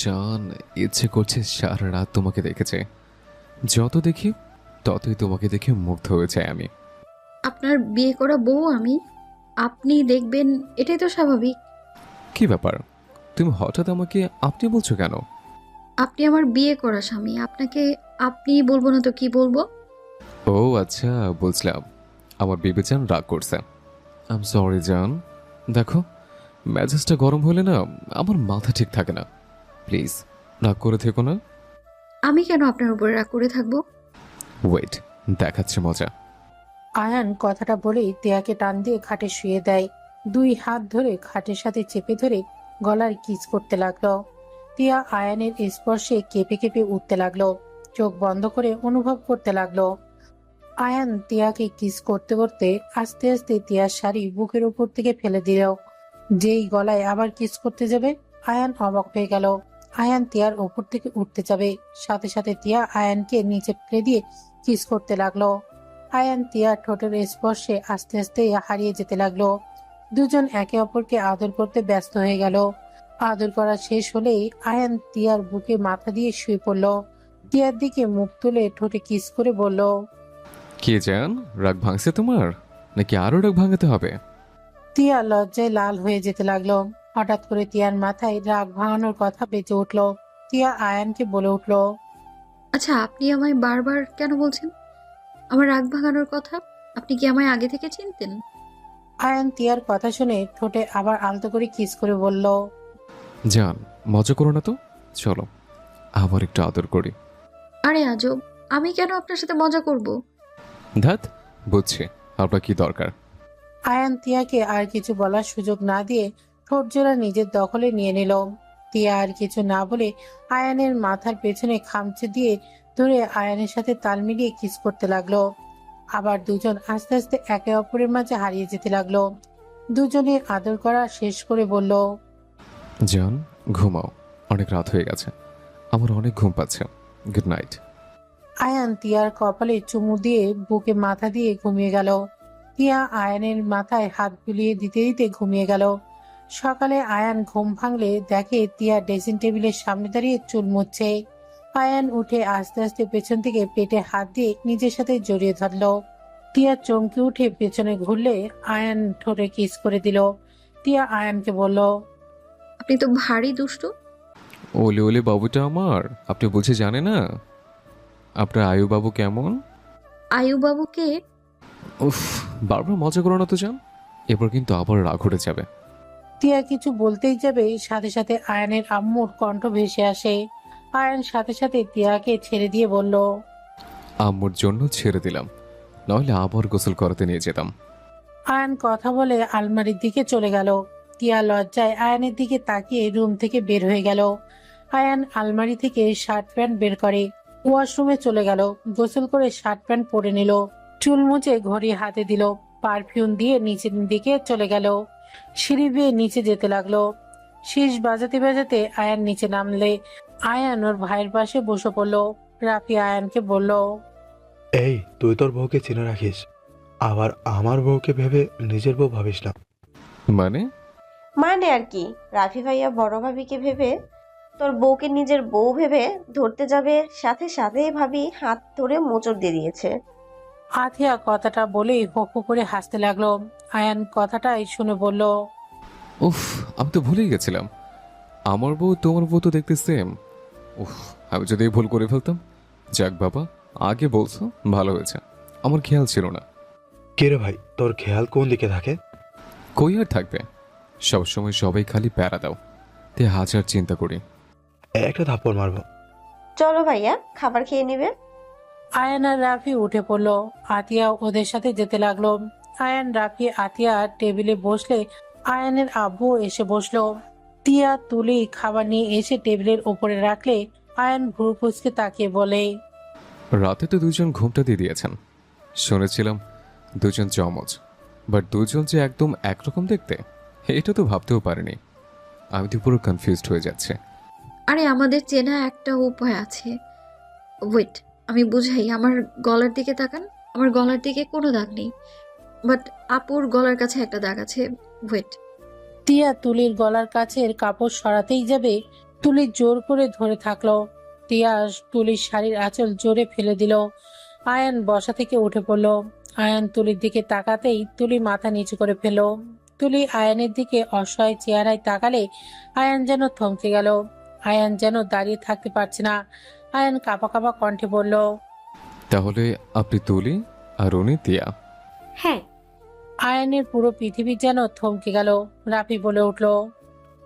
জান, ইচ্ছে করছে সারা রাত তোমাকে দেখেছে। যত দেখি ততই তোমাকে দেখে মুগ্ধ হয়ে যায় আমি। আপনার বিয়ে করা বউ আমি, আপনি দেখবেন, এটাই তো স্বাভাবিক। কি ব্যাপার, তুমি হঠাৎ আমাকে আপনি বলছো কেন? আপনি আমার বিয়ে করা স্বামী, আপনাকে আপনি বলবো না তো কি বলবো? ও আচ্ছা, বুঝলাম। আমার বিবেচান রাগ করছে। আম সরি জান। দেখো, মেজাজটা গরম হলে না আমার মাথা ঠিক থাকে না। প্লিজ রাগ করে থেকো না। আমি কেন আপনার উপরে রাগ করে থাকবো? ওয়েট, দেখাচ্ছে মজা। আয়ান কথাটা বলেই তিয়াকে টান দিয়ে খাটে শুয়ে দেয়। দুই হাত ধরে খাটের সাথে চেপে ধরে গলার কিস করতে লাগলো। তিয়া আয়ানের স্পর্শে কেঁপে কেঁপে উঠতে লাগলো। চোখ বন্ধ করে অনুভব করতে লাগলো। আয়ান তিয়াকে কিস করতে করতে আস্তে আস্তে তিয়ার শাড়ি বুকের উপর থেকে ফেলে দিল। যেই গলায় আবার কিস করতে যাবে, আয়ান অবাক হয়ে গেল। আয়ান তিয়ার উপর থেকে উঠতে যাবে, সাথে সাথে তিয়া আয়ানকে নিচে ফেলে দিয়ে কিস করতে লাগলো। আয়ান তিয়ার ঠোঁটের স্পর্শে আস্তে আস্তে হারিয়ে যেতে লাগলো। দুজন একে অপরকে আদর করতে ব্যস্ত হয়ে গেল। আদর করা শেষ হলেই আয়ান তিয়ার বুকে মাথা দিয়ে শুয়ে পড়ল। তিয়ার দিকে মুখ তুলে ঠোঁটে কিস করে বলল, কে জান, রাগ ভাঙছে তোমার, নাকি আরো রাগ ভাঙাতে হবে? তিয়া লজ্জায় লাল হয়ে যেতে লাগলো। হঠাৎ করে তিয়ার মাথায় রাগ ভাঙানোর কথা বেঁচে উঠল। তিয়া আয়ানকে বলে উঠল, আচ্ছা, আপনি আমায় বারবার কেন বলছেন আমার রাগ ভাঙানোর কথা? আপনি কি আমায় আগে থেকে চিনতেন? আয়ান তিয়ার কথা শুনে ঠোঁটে আবার আলতো করে কিস করে বলল, জান, মজা করো না তো। চলো আবার একটু আদর করি। আরে আজব, আমি কেন আপনার সাথে মজা করব? ধ্যাত, বুঝছি আপনার কি দরকার। আয়ান তিয়াকে আর কিছু বলার সুযোগ না দিয়ে ঠোঁট জোড়া নিজের দখলে নিয়ে নিল। তিয়া আর কিছু না বলে আয়ানের মাথার পেছনে খামচে দিয়ে ধরে আয়ানের সাথে তাল মিলিয়ে কিস করতে লাগলো। আবার দুজন আস্তে আস্তে একে অপরের মাঝে হারিয়ে যেতে লাগলো। দুজনে আদর করা শেষ করে বলল, জান, ঘুমাও, অনেক রাত হয়ে গেছে, আমার অনেক ঘুম পাচ্ছে। Good night. আয়ান তিয়ার কপালে চুমু দিয়ে বুকে মাথা দিয়ে ঘুমিয়ে গেল। তিয়া আয়ানের মাথায় হাত বুলিয়ে দিতে দিতে ঘুমিয়ে গেল। সকালে আয়ান ঘুম ভাঙলে দেখে তিয়া ড্রেসিং টেবিলের সামনে দাঁড়িয়ে চুল মুছছে। আয়ান উঠে আস্তে আস্তে পেছন থেকে পেটে হাত দিয়ে নিজের সাথে জড়িয়ে ধরলো। তিয়া চমকে উঠে পেছনে ঘুরলে আয়ান ঠোঁটে কিস করে দিল। তিয়া আয়ানকে বলল, আপনি তো ভারী দুষ্টু। ওলে ওলে বাবুটা আমার, আপনি বুঝে জানে না আপনার আয়ু বাবু কেমন? আয়ু বাবুকে? উফ, বারবার মজা করো না তো জান, এরপর কিন্তু আবার রাগ উঠে যাবে। তিয়া কিছু বলতেই যাবে, সাথে সাথে আয়ানের আম্মুর কণ্ঠ ভেসে আসে। আয়ান সাথে সাথে তিয়াকে ছেড়ে দিয়ে বলল, আম্মুর জন্য ছেড়ে দিলাম, নইলে আবার গোসল করাতে নিয়ে যেতাম। আয়ান কথা বলে আলমারির দিকে চলে গেল। টিয়া লজ্জায় আয়ানের দিকে তাকিয়ে রুম থেকে বের হয়ে গেল। আয়ান আলমারি থেকে শার্ট প্যান্ট বের করে ওয়াশরুমে চলে গেল। গোসল করে শার্ট প্যান্ট পরে নিল। চুল মুছে ঘড়ি হাতে দিল। পারফিউম দিয়ে নিচের দিকে চলে গেল। সিঁড়ি বেয়ে নিচে যেতে লাগলো। শীষ বাজাতে বাজাতে আয়ান নিচে নামলে আয়ান ওর ভাইয়ের পাশে বসে পড়ল। রাফি আয়ানকে বলল, এই, তুই তোর বউকে চিনে রাখিস, আবার আমার বউকে ভেবে নিজের বউ ভাবিস না। মানে? মানে আর কি, রাফি ভাইয়া বড় ভাবিকে ভেবে তোর বউকে নিজের বউ ভেবে ধরতে যাবে, সাথে সাথেই ভাবি হাত ধরে মোচড় দিয়ে দিয়েছে। আথিয়া কথাটা বলেই হো হো করে হাসতে লাগলো। আয়ান কথাটাই শুনে বলল, উফ, আমি তো ভুলেই গেছিলাম, আমার বউ তোমার বউ তো দেখতে সেম। উফ, আমি যদি এই ভুল করে ফেলতাম। যাক বাবা, আগে বলছো ভালো হয়েছে, আমার খেয়াল ছিল না। কে রে ভাই, তোর খেয়াল কোন দিকে থাকে? কই আর থাকবে, সবসময় সবাই খালি প্যারা দাও, তে হাজার চিন্তা করি। একটা থাপ্পড় মারবো। চলো ভাইয়া, খাবার খেয়ে নিবে। আয়ান আর রাফি উঠে পড়লো। আতিয়া ওদের সাথে যেতে লাগলো। আয়ান, রাফি, আতিয়া টেবিলে বসলে আয়ানের আব্বু এসে বসলো। তিয়া তুলি খাবার নিয়ে এসে টেবিলের উপরে রাখলে আয়ান ভুরু কুঁচকে তাকিয়ে বলে, রাতে তো দুজন ঘুমটা দিয়ে দিয়েছেন, শুনেছিলাম দুজন জমজ, বাট দুজন যে একদম একরকম দেখতে, এটা তো ভাবতেও পারিনি। আমি তো পুরো কনফিউজড হয়ে যাচ্ছে। আরে আমাদের চেনা একটা উপায় আছে। ওয়েট, আমি বুঝাই। আমার গলার দিকে তাকান। আমার গলার দিকে কোনো দাগ নেই, বাট আপুর গলার কাছে একটা দাগ আছে। ওয়েট। তিয়া তুলির গলার কাছের কাপড় সরাতেই যাবে, তুলি জোর করে ধরে থাকলো। তিয়া তুলির শাড়ির আঁচল জোরে ফেলে দিল। আয়ান বসা থেকে উঠে পড়ল। আয়ান তুলির দিকে তাকাতেই তুলি মাথা নিচু করে ফেলল। তুলি আয়ানের দিকে অসহায় চেহারায় তাকালে আয়ান যেন থমকে গেল। আয়ান যেন দাঁড়িয়ে থাকতে পারছে না। আয়ান কাঁপা কাঁপা কণ্ঠে বলল, তাহলে আপনি তুলি আর উনি তিয়া? হ্যাঁ। আয়ানের পুরো পৃথিবী যেন থমকে গেল। রাফি বলে উঠল,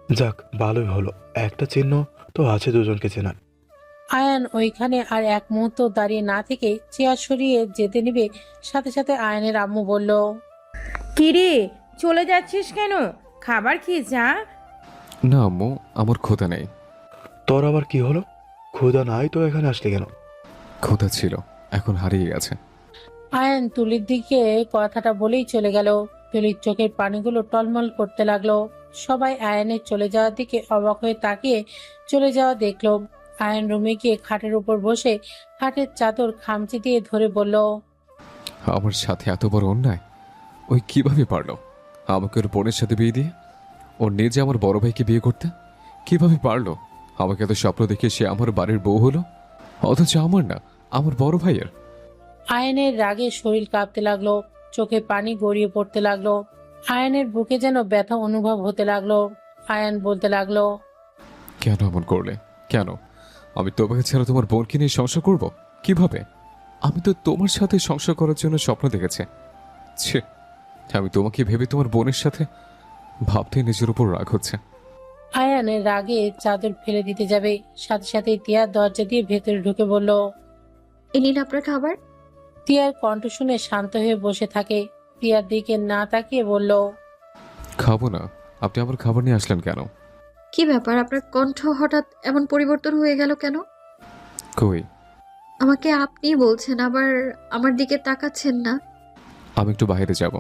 যাক, ভালোই হলো, একটা চিহ্ন তো আছে দুজনকে চেনার। আয়ান ওইখানে আর এক মুহূর্ত দাঁড়িয়ে না থেকে চেয়ার সরিয়ে যেতে নিবে, সাথে সাথে আয়ানের আম্মু বলল, কিরে, চলে যাচ্ছিস কেন? খাবার খেয়ে যা। না আম্মু, আমার ক্ষুধা নেই। তোর আবার কি হলো? ক্ষুধা নাই তো এখানে আসলি কেন? ক্ষুধা ছিল, এখন হারিয়ে গেছে। আয়ান তুলির দিকে কথাটা বলেই চলে গেল। তুলির চোখের পানিগুলো টলমল করতে লাগলো। সবাই আয়ানের চলে যাওয়ার দিকে অবাক হয়ে তাকিয়ে চলে যাওয়া দেখলো। আয়ান রুমে গিয়ে খাটের উপর বসে খাটের চাদর খামচি দিয়ে ধরে বলল, আমার সাথে এত বড় অন্যায় ওই কিভাবে পারলো? আমাকে ওর বোনের সাথে বিয়ে দিয়ে ওর নিজে আমার বড় ভাইকে বিয়ে করতে কিভাবে পারলো? আমাকে এত স্বপ্ন দেখে সে আমার বাড়ির বউ হলো, অথচ আমার না, আমার বড় ভাইয়ের। আয়ানের রাগে শরীর কাঁপতে লাগলো, চোখে পানি গড়িয়ে পড়তে লাগলো। আয়ানের বুকে যেন ব্যথা অনুভব হতে লাগলো। আয়ান বলতে লাগলো, কেন এমন করলে? কেন? আমি তোমাকে ছাড়া তোমার বোনকে নিয়ে সংসার করব কিভাবে? আমি তো তোমার সাথে সংসার করার জন্য স্বপ্ন দেখেছি। ছে, আমি তোমাকে ভেবে তোমার বোনের সাথে ভাবতে নিজের উপর রাগ হচ্ছে। আয়ানের রাগে চাদর ফেলে দিতে যাবে, সাথে সাথে তিয়া দরজা দিয়ে ভেতরে ঢুকে বলল। এ নিন আপনার খাবার। তিয়ার কণ্ঠ শুনে শান্ত হয়ে বসে থাকে। তিয়ার দিকে না তাকিয়ে বলল, খাবো না। আপনি আমার খাবার নিয়ে আসলেন কেন? কি ব্যাপার, আপনার কণ্ঠ হঠাৎ এমন পরিবর্তন হয়ে গেল কেন? কই? আমাকে আপনি বলছেন, আবার আমার দিকে তাকাচ্ছেন না। আমি একটু বাইরে যাব।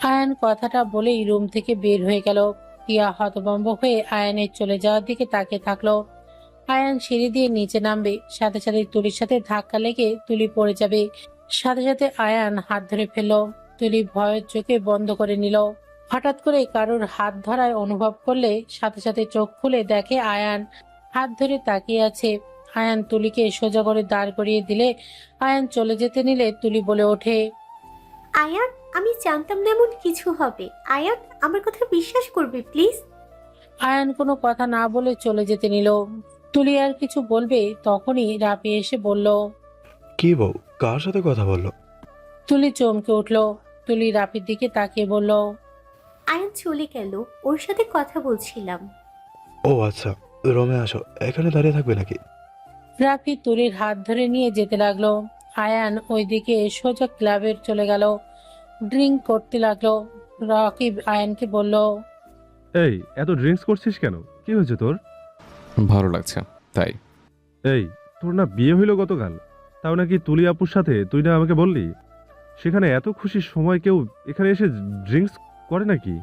আয়ান কথাটা বলেই রুম থেকে বের হয়ে গেল। টিয়া হতভম্ব হয়ে আয়ানের চলে যাওয়ার দিকে তাকিয়ে থাকলো। আয়ান সিঁড়ি দিয়ে নিচে নামবে, সাথে সাথে তুলির সাথে ধাক্কা লেগে তুলি পড়ে যাবে। সাথে সাথে আয়ান হাত ধরে ফেলল। তুলি ভয়ের চোখে বন্ধ করে নিল। হঠাৎ করে কারোর হাত ধরায় অনুভব করলে সাথে সাথে চোখ খুলে দেখে আয়ান হাত ধরে তাকিয়ে আছে। আয়ান তুলিকে সোজা করে দাঁড় করিয়ে দিলে, আয়ান চলে যেতে নিলে তুলি বলে ওঠে, আয়ান, আমি জানতাম না এমন কিছু হবে। আয়ান, আমার কথা বিশ্বাস করবে প্লিজ। আয়ান কোনো কথা না বলে চলে যেতে নিল। তুলি আর কিছু বলবে, তখনই রাফি এসে বলল। কি বউ, কার সাথে কথা বললো? তুলি চমকে উঠল। তুলি রাফির দিকে তাকিয়ে বলল, আয়ান চলে গেল, ওর সাথে কথা বলছিলাম। ও আচ্ছা, রোমে আসো, এখানে দাঁড়িয়ে থাকবে নাকি? রাফি তুলির হাত ধরে নিয়ে যেতে লাগলো। আয়ান ওইদিকে সোজা ক্লাবে চলে গেল, ড্রিঙ্ক করতে লাগলো। রাকিব আয়ানকে বলল, এই, এত ড্রিঙ্কস করছিস কেন? কি হয়েছে তোর? ভালো লাগছে তাই। এই, তোর না বিয়ে হইলো গতকাল, তাও নাকি তুলি আপুর সাথে? তুই না আমাকে বললি সেখানে এত খুশির সময় কেউ এখানে এসে ড্রিঙ্কস করে নাকি?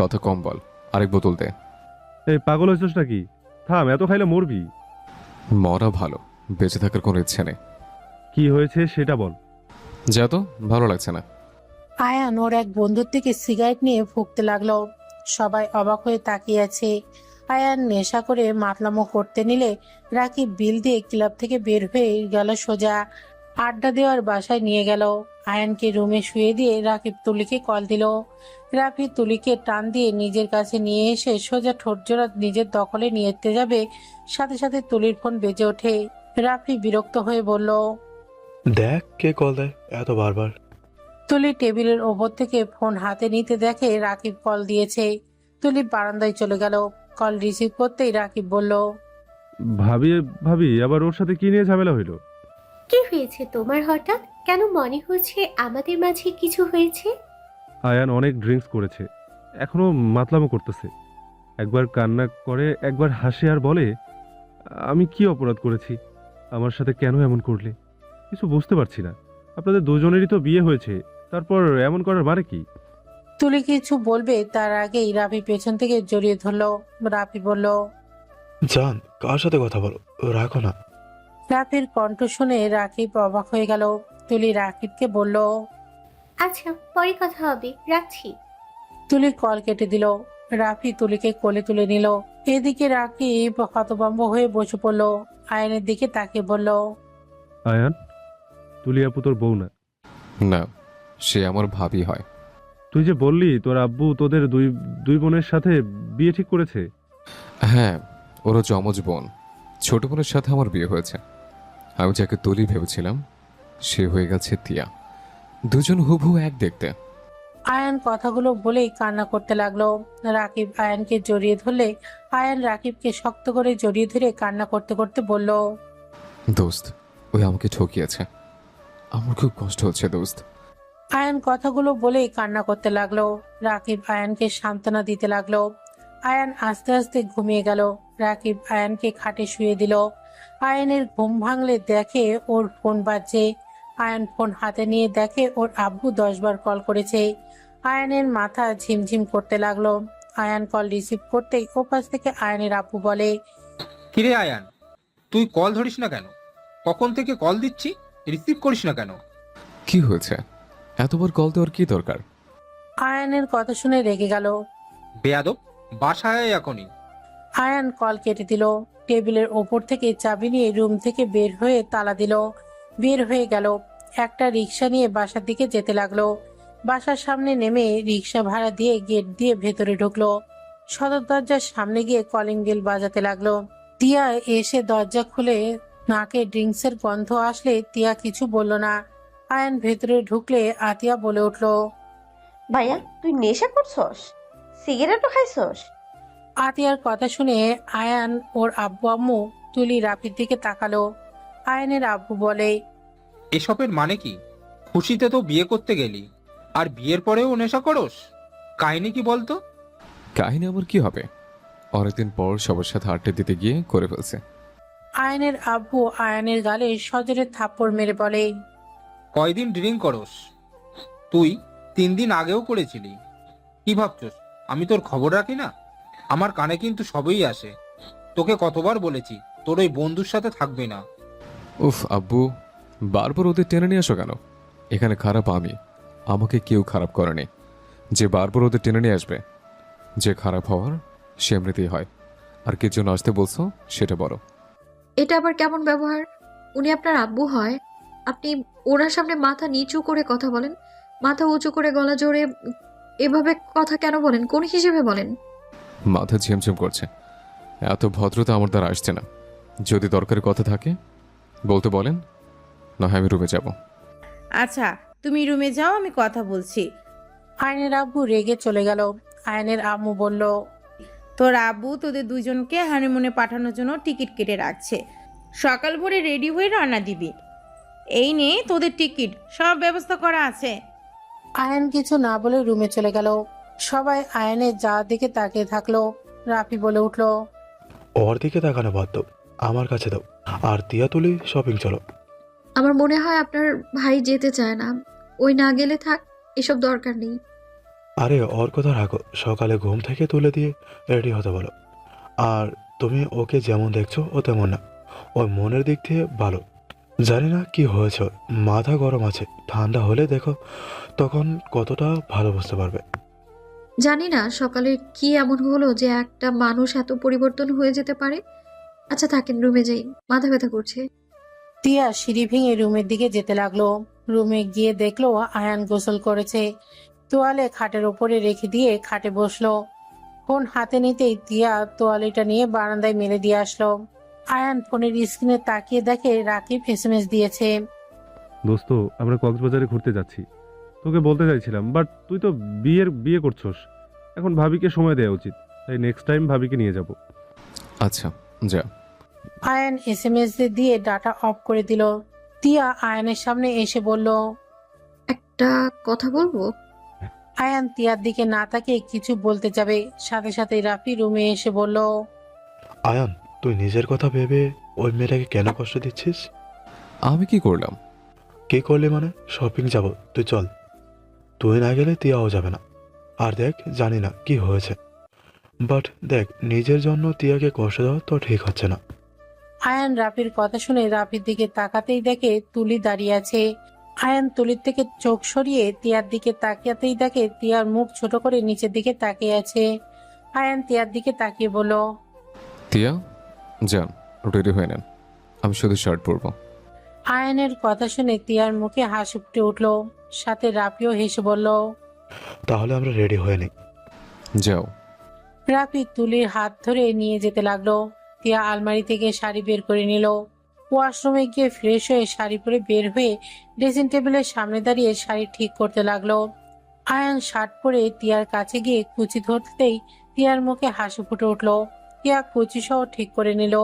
কথা কম বল, আরেক বোতল দে। এই, পাগল হয়েছিস নাকি? থাম, এত খাইলে মরবি। মরা ভালো, বেঁচে থাকার কোনো ইচ্ছে নেই। কি হয়েছে সেটা বল। যা তো, ভালো লাগছে না। আয়ান ওর এক বন্ধুর থেকে সিগারেট নিয়ে ফুঁকতে লাগলো। সবাই অবাক হয়ে তাকিয়ে আছে। আয়ান নেশা করে মাতলামো করতে নিলে রাকিব বিল দিয়ে ক্লাব থেকে বের হয়ে গেল সোজা আড্ডা দেওয়ার বাসায় নিয়ে গেল। আয়ানকে রুমে শুয়ে দিয়ে রাকিব তুলিকে কল দিল। রাফি তুলিকে টান দিয়ে নিজের কাছে নিয়ে এসে সোজা ঠোঁটজোড়া নিজের দখলে নিয়ে যেতে যাবে, সাথে সাথে তুলির ফোন বেজে ওঠে। রাফি বিরক্ত হয়ে বলল, দেখ কে কল দেয় এত বারবার। তুলি টেবিলের ওপর থেকে ফোন হাতে নিতে দেখে রাকিব কল দিয়েছে। তুলি বারান্দায় চলে গেল। কল রিসিভ করতেই রাকিব বলল, ভাবি ভাবি আবার ওর সাথে কি নিয়ে ঝামেলা হইলো? কি হয়েছে তোমার হঠাৎ? কেন মনে হচ্ছে আমাদের মাঝে কিছু হয়েছে? আয়ান অনেক ড্রিঙ্কস করেছে, এখনো মাতলামো করতেছে। একবার কান্না করে, একবার হাসে আর বলে, আমি কি অপরাধ করেছি? আমার সাথে কেন এমন করলে? কিছু বুঝতে পারছি না। আপনাদের দুজনেরই তো বিয়ে হয়েছে, তারপর এমন করার মানে কি? তুলি কিছু বলবে তার আগেই রাফি পেছন থেকে জড়িয়ে ধরলো। রাফি বলল, জান, কার সাথে কথা বলো, রাখো না। রাফির কণ্ঠ শুনে রাকিব অবাক হয়ে গেল। তুলি রাকিবকে বলল, আচ্ছা, পরে কথা হবে, রাখছি। তুলি কল কেটে দিল। রাফি তুলিকে কোলে তুলে নিল। এদিকে রাকিব হতভম্ব হয়ে বসে পড়ল। আয়ানের দিকে তাকিয়ে বলল, আয়ান, তুলি আপু তোর বউ না। না, সে আমার ভাবি হয়। তুই যে বললি তোর আব্বু তোদের দুই দুই বোনের সাথে বিয়ে ঠিক করেছে। হ্যাঁ, ওরা যমজ বোন। ছোট বোনের সাথে আমার বিয়ে হয়েছে। আমি যাকে তুলি ভেবেছিলাম সে হয়ে গেছে তিয়া। দুজন হুবহু এক দেখতে। আয়ান কথাগুলো বলেই কান্না করতে লাগলো। রাকিব আয়ানকে জড়িয়ে ধরলে আয়ান রাকিবকে শক্ত করে জড়িয়ে ধরে কান্না করতে করতে বলল, দোস্ত, ওই আমাকে ঠকিয়েছে। আমার খুব কষ্ট হচ্ছে দোস্ত। আয়ান কথাগুলো বলেই কান্না করতে লাগলো। রাকিব আয়ানকে সান্ত্বনা দিতে লাগলো। আয়ান আস্তে আস্তে ঘুমিয়ে গেল। রাকিব আয়ানকে খাটে শুয়ে দিল। আয়ানের ঘুম ভাঙলে দেখে ওর ফোন বাজছে। আয়ান ফোন হাতে নিয়ে দেখে ওর আব্বু 10 বার কল করেছে। আয়ানের মাথা ঝিমঝিম করতে লাগলো। আয়ান কল রিসিভ করতেই ওপাশ থেকে আয়ানের আব্বু বলে, কিরে আয়ান, তুই কল ধরিস না কেন? কখন থেকে কল দিচ্ছি, রিসিভ করিস না কেন? কি হয়েছে? এতবার কল দেওয়ার কি দরকার? আয়ানের কথা শুনে রেগে গেল। বেয়াদব, বাসায় আয় এখনই। আয়ান কল কেটে দিল। টেবিলের ওপর থেকে চাবি নিয়ে রুম থেকে বের হয়ে তালা দিল। বের হয়ে গেল। একটা রিক্সা নিয়ে বাসার দিকে যেতে লাগলো। বাসার সামনে নেমে রিক্সা ভাড়া দিয়ে গেট দিয়ে ভেতরে ঢুকলো। সদর দরজার সামনে গিয়ে কলিং বেল বাজাতে লাগলো। তিয়া এসে দরজা খুলে নাকে ড্রিঙ্কসের গন্ধ আসলে তিয়া কিছু বলল না। আয়ান ভেতরে ঢুকলে আতিয়া বলে উঠলো, ভাইয়া, তুই নেশা করছস? সিগারেটও খাইছস? আতিয়ার কথা শুনে আয়ান ওর আব্বু আম্মু তুলি রাফির দিকে তাকালো। আয়ানের আব্বু বলে, এসবের মানে কি? খুশিতে তো বিয়ে করতে গেলি, আর বিয়ের পরেও নেশা করস? কাহিনী কি বলতো? কাহিনী আমার কি হবে? অনেকদিন পর সবার সাথে আড্ডা দিতে গিয়ে করে ফেলছে। আয়ানের আব্বু আয়ানের গালে সজোরে থাপ্পড় মেরে বলে, কয়দিন ড্রিঙ্ক করস? তুই 3 দিন আগেও করেছিলি। কি ভাবছস আমি তোর খবর রাখি না? আমার কানে কিন্তু সবই আসে। তোকে কতবার বলেছি তোর ওই বন্ধুর সাথে থাকবি না। উফ আব্বু, বারবার ওদের টেনে নিয়ে আসো কেন? এখানে খারাপ আমি, আমাকে কেউ খারাপ করেনি। যে বারবার ওদের টেনে নিয়ে আসবে, যে খারাপ হওয়ার সে এমনিতেই হয়। আর কি জন্য আসতে বলছো সেটা বলো। এটা আবার কেমন ব্যবহার? উনি আপনার আব্বু হয়, আপনি ওনার সামনে মাথা নিচু করে কথা বলেন? মাথা উঁচু করে গলা জোরে এভাবে কথা কেন বলেন? কোন হিসেবে বলেন? মাথা ঝিমঝিম করছে। এত ভদ্রতা আমার দ্বারা আসছে না। যদি দরকারি কথা থাকে বলতে বলেন, না হয় আমি রুমে যাব। আচ্ছা, তুমি রুমে যাও, আমি কথা বলছি। আয়নের আব্বু রেগে চলে গেল। আয়নের আম্মু বলল, তোর আব্বু তোদের দুজনকে হানিমুনে পাঠানোর জন্য টিকিট কেটে রাখছে। সকাল ভোরে রেডি হয়ে রওনা দিবি। এই নে তোদের টিকিট, সব ব্যবস্থা করা আছে। আয়ান কিছু না বলে রুমে চলে গেল। সবাই আয়ানের যাওয়ার দিকে তাকিয়ে থাকলো। রাফি বলে উঠলো, ওর দিকে তাকানো বাদ দাও, আমার কাছে দাও। আর তিয়া তুলি শপিং চলো। আমার মনে হয় আপনার ভাই যেতে চায় না। ওই না গেলে থাক, এসব দরকার নেই। আরে ওর কথা রাখো, সকালে ঘুম থেকে তুলে দিয়ে রেডি হতে বলো। আর তুমি ওকে যেমন দেখছো ও তেমন না, ওর মনের দিক থেকে ভালো। জানি না কি হয়েছে ওর, মাথা গরম আছে। ঠান্ডা হলে দেখো তখন কতটা ভালো বুঝতে পারবে। জানি না সকালে কি এমন হলো যে একটা মানুষ এত পরিবর্তন হয়ে যেতে পারে। আচ্ছা থাকেন, রুমে যাই, মাথা ব্যথা করছে। তিয়া সিঁড়ি ভেঙে রুমের দিকে যেতে লাগলো। রুমে গিয়ে দেখলো আয়ান গোসল করেছে। তোয়ালে খাটের উপরে রেখে দিয়ে খাটে বসলো। ফোন হাতে নিতেই তিয়া তোয়ালিটা নিয়ে বারান্দায় মেলে দিয়ে আসলো। আয়ান ফোনের স্ক্রিনে তাকিয়ে দেখে রাকিব এসএমএস দিয়েছে। দোস্ত, আমরা কক্সবাজারে ঘুরতে যাচ্ছি। তোকে বলতে চাইছিলাম, বাট তুই তো বিয়ে করছস। এখন ভাবিকে সময় দেওয়া উচিত, তাই নেক্সট টাইম ভাবিকে নিয়ে যাব। আচ্ছা যা। আয়ান এসএমএস দিয়ে ডাটা অফ করে দিল। তিয়া আয়ানের সামনে এসে বলল, একটা কথা বলবো? আয়ান তিয়ার দিকে না তাকিয়ে কিছু বলতে যাবে, সাথে সাথে রাফি রুমে এসে বলল, আয়ান, তুই নিজের কথা ভেবে ওই মেয়েটাকে কেন কষ্ট দিচ্ছিস? আমি কি করলাম? কি করলি মানে? শপিং যাব, তুই চল। তুই না গেলে তিয়াও যাবে না। আর দেখ, জানি না কি হয়েছে, বাট দেখ, নিজের জন্য তিয়াকে কষ্ট দেওয়া তো ঠিক হচ্ছে না। আয়ান রাফির কথা শুনে রাফির দিকে তাকাতেই দেখে তুলি দাঁড়িয়ে আছে। আয়ান তুলির থেকে চোখ সরিয়ে তিয়ার দিকে তাকিয়াতেই দেখে তিয়ার মুখ ছোট করে নিচের দিকে তাকিয়ে আছে। আয়ান তিয়ার দিকে তাকিয়ে বলল, তিয়া, যান, রেডি হয়ে নেন। আমি শুধু শার্ট পরবো। আয়ানের কথা শুনে তিয়ার মুখে হাসি ফুটে উঠল, সাথে রাফিও হেসে বলল। তাহলে আমরা রেডি হয়ে নিই। যাও। রাফি তুলির হাত ধরে নিয়ে যেতে লাগলো। তিয়া আলমারি থেকে শাড়ি বের করে নিল। ওয়াশরুমে গিয়ে ফ্রেশ হয়ে শাড়ি পরে বের হয়ে ড্রেসিং টেবিলের সামনে দাঁড়িয়ে শাড়ি ঠিক করতে লাগলো। আয়ান শার্ট পরে তিয়ার কাছে গিয়ে কুচি ধরতেই তিয়ার মুখে হাসি ফুটে উঠল। তিয়া কুচি সহ ঠিক করে নিল।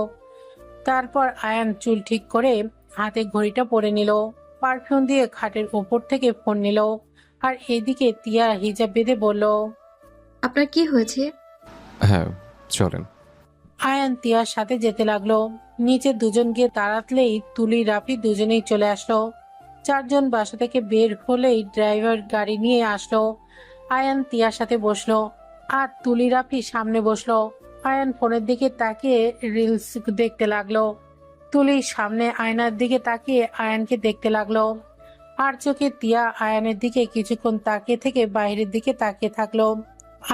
তারপর আয়ান চুল ঠিক করে হাতে ঘড়িটা পরে নিল, পারফিউম দিয়ে খাটের উপর থেকে ফোন নিল। আর এদিকে তিয়া হিজাব বেঁধে বলল। আপনার কি হয়েছে? হ্যাঁ, চলেন। আয়ান তিয়ার সাথে যেতে লাগলো। নিচে দুজন গিয়ে দাঁড়াতলেই তুলি রাফি দুজনেই চলে আসলো। চারজন বাসা থেকে বের হলেই ড্রাইভার গাড়ি নিয়ে আসলো। আয়ান তিয়ার সাথে বসলো আর তুলি রাফি সামনে বসলো। আয়ান ফোনের দিকে তাকিয়ে রিলস দেখতে লাগলো। তুলি সামনে আয়নার দিকে তাকিয়ে আয়ানকে দেখতে লাগলো। আর চোখে তিয়া আয়ানের দিকে কিছুক্ষণ তাকিয়ে থেকে বাইরের দিকে তাকিয়ে থাকলো।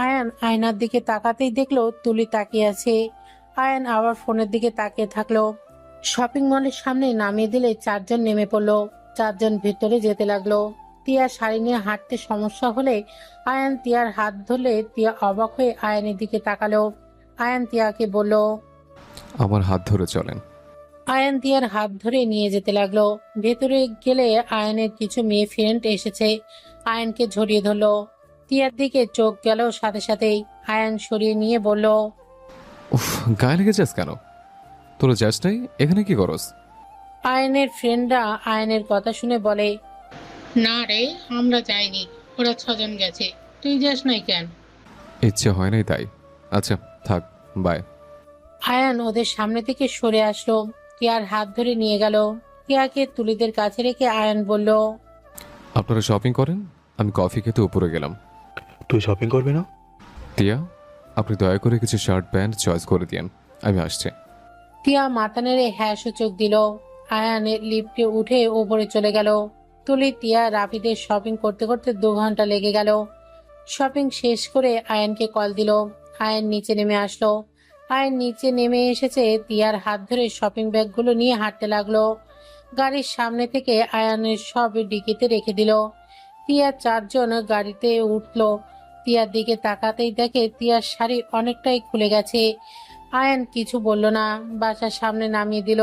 আয়ান আয়নার দিকে তাকাতেই দেখলো তুলি তাকিয়ে আছে। আয়ান আবার ফোনের দিকে তাকিয়ে থাকলো। শপিং মলের সামনে নামিয়ে দিলে চারজন নেমে পড়লো। চারজন ভেতরে যেতে লাগলো। তিয়া শাড়ি নিয়ে হাঁটতে সমস্যা হলে আয়ান তিয়ার হাত ধরলে তিয়া অবাক হয়ে আয়ানের দিকে তাকালো। আয়ান তিয়াকে বলল। আমার হাত ধরে চলেন। আয়ান তিয়ার হাত ধরে নিয়ে যেতে লাগলো। ভেতরে গেলে আয়ানের কিছু মেয়ে ফ্রেন্ড এসেছে। আয়ানকে ঝরিয়ে ধরলো। তিয়ার দিকে চোখ গেল সাথে সাথেই। আয়ান সরিয়ে নিয়ে বলল। উফ, গায়ে লেগে যাস কেন? তোরা যাস নাই? এখানে কি করস? আয়নের ফ্রেন্ডরা আয়নের কথা শুনে বলে। না রে, আমরা যাইনি, ওরা ছজন গেছে, তুই যাস নাই কেন? ইচ্ছে হয় নাই তাই। আচ্ছা, থাক, বাই। আয়ান ওদের সামনে থেকে সরে আসলো। টিয়ার হাত ধরে নিয়ে গেল। টিয়াকে তুলিদের কাছে রেখে আয়ান বলল। আপনারা শপিং করেন, আমি কফি খেতে উপরে গেলাম। তুই শপিং করবি না? টিয়া, আপনি দয়া করে কিছু শার্ট প্যান্ট চয়েস করে দিয়েন, আমি আসছি। টিয়া মাথা নেড়ে হ্যাঁ সূচক দিল। আয়ানের লিফটে উঠে ওপরে চলে গেল। তুলি টিয়া রাফিদের শপিং করতে করতে 2 ঘন্টা লেগে গেল। শপিং শেষ করে আয়ানকে কল দিল। আয়ান নিচে নেমে আসলো। আয়ান নিচে নেমে এসেছে, টিয়ার হাত ধরে শপিং ব্যাগগুলো নিয়ে হাঁটতে লাগলো। গাড়ির সামনে থেকে আয়ানের সব ডিকিতে রেখে দিল। টিয়া চারজন গাড়িতে উঠলো। টিয়ার দিকে তাকাতেই দেখে টিয়ার শাড়ি অনেকটাই খুলে গেছে। আয়ান কিছু বলল না, বাসার সামনে নামিয়ে দিল।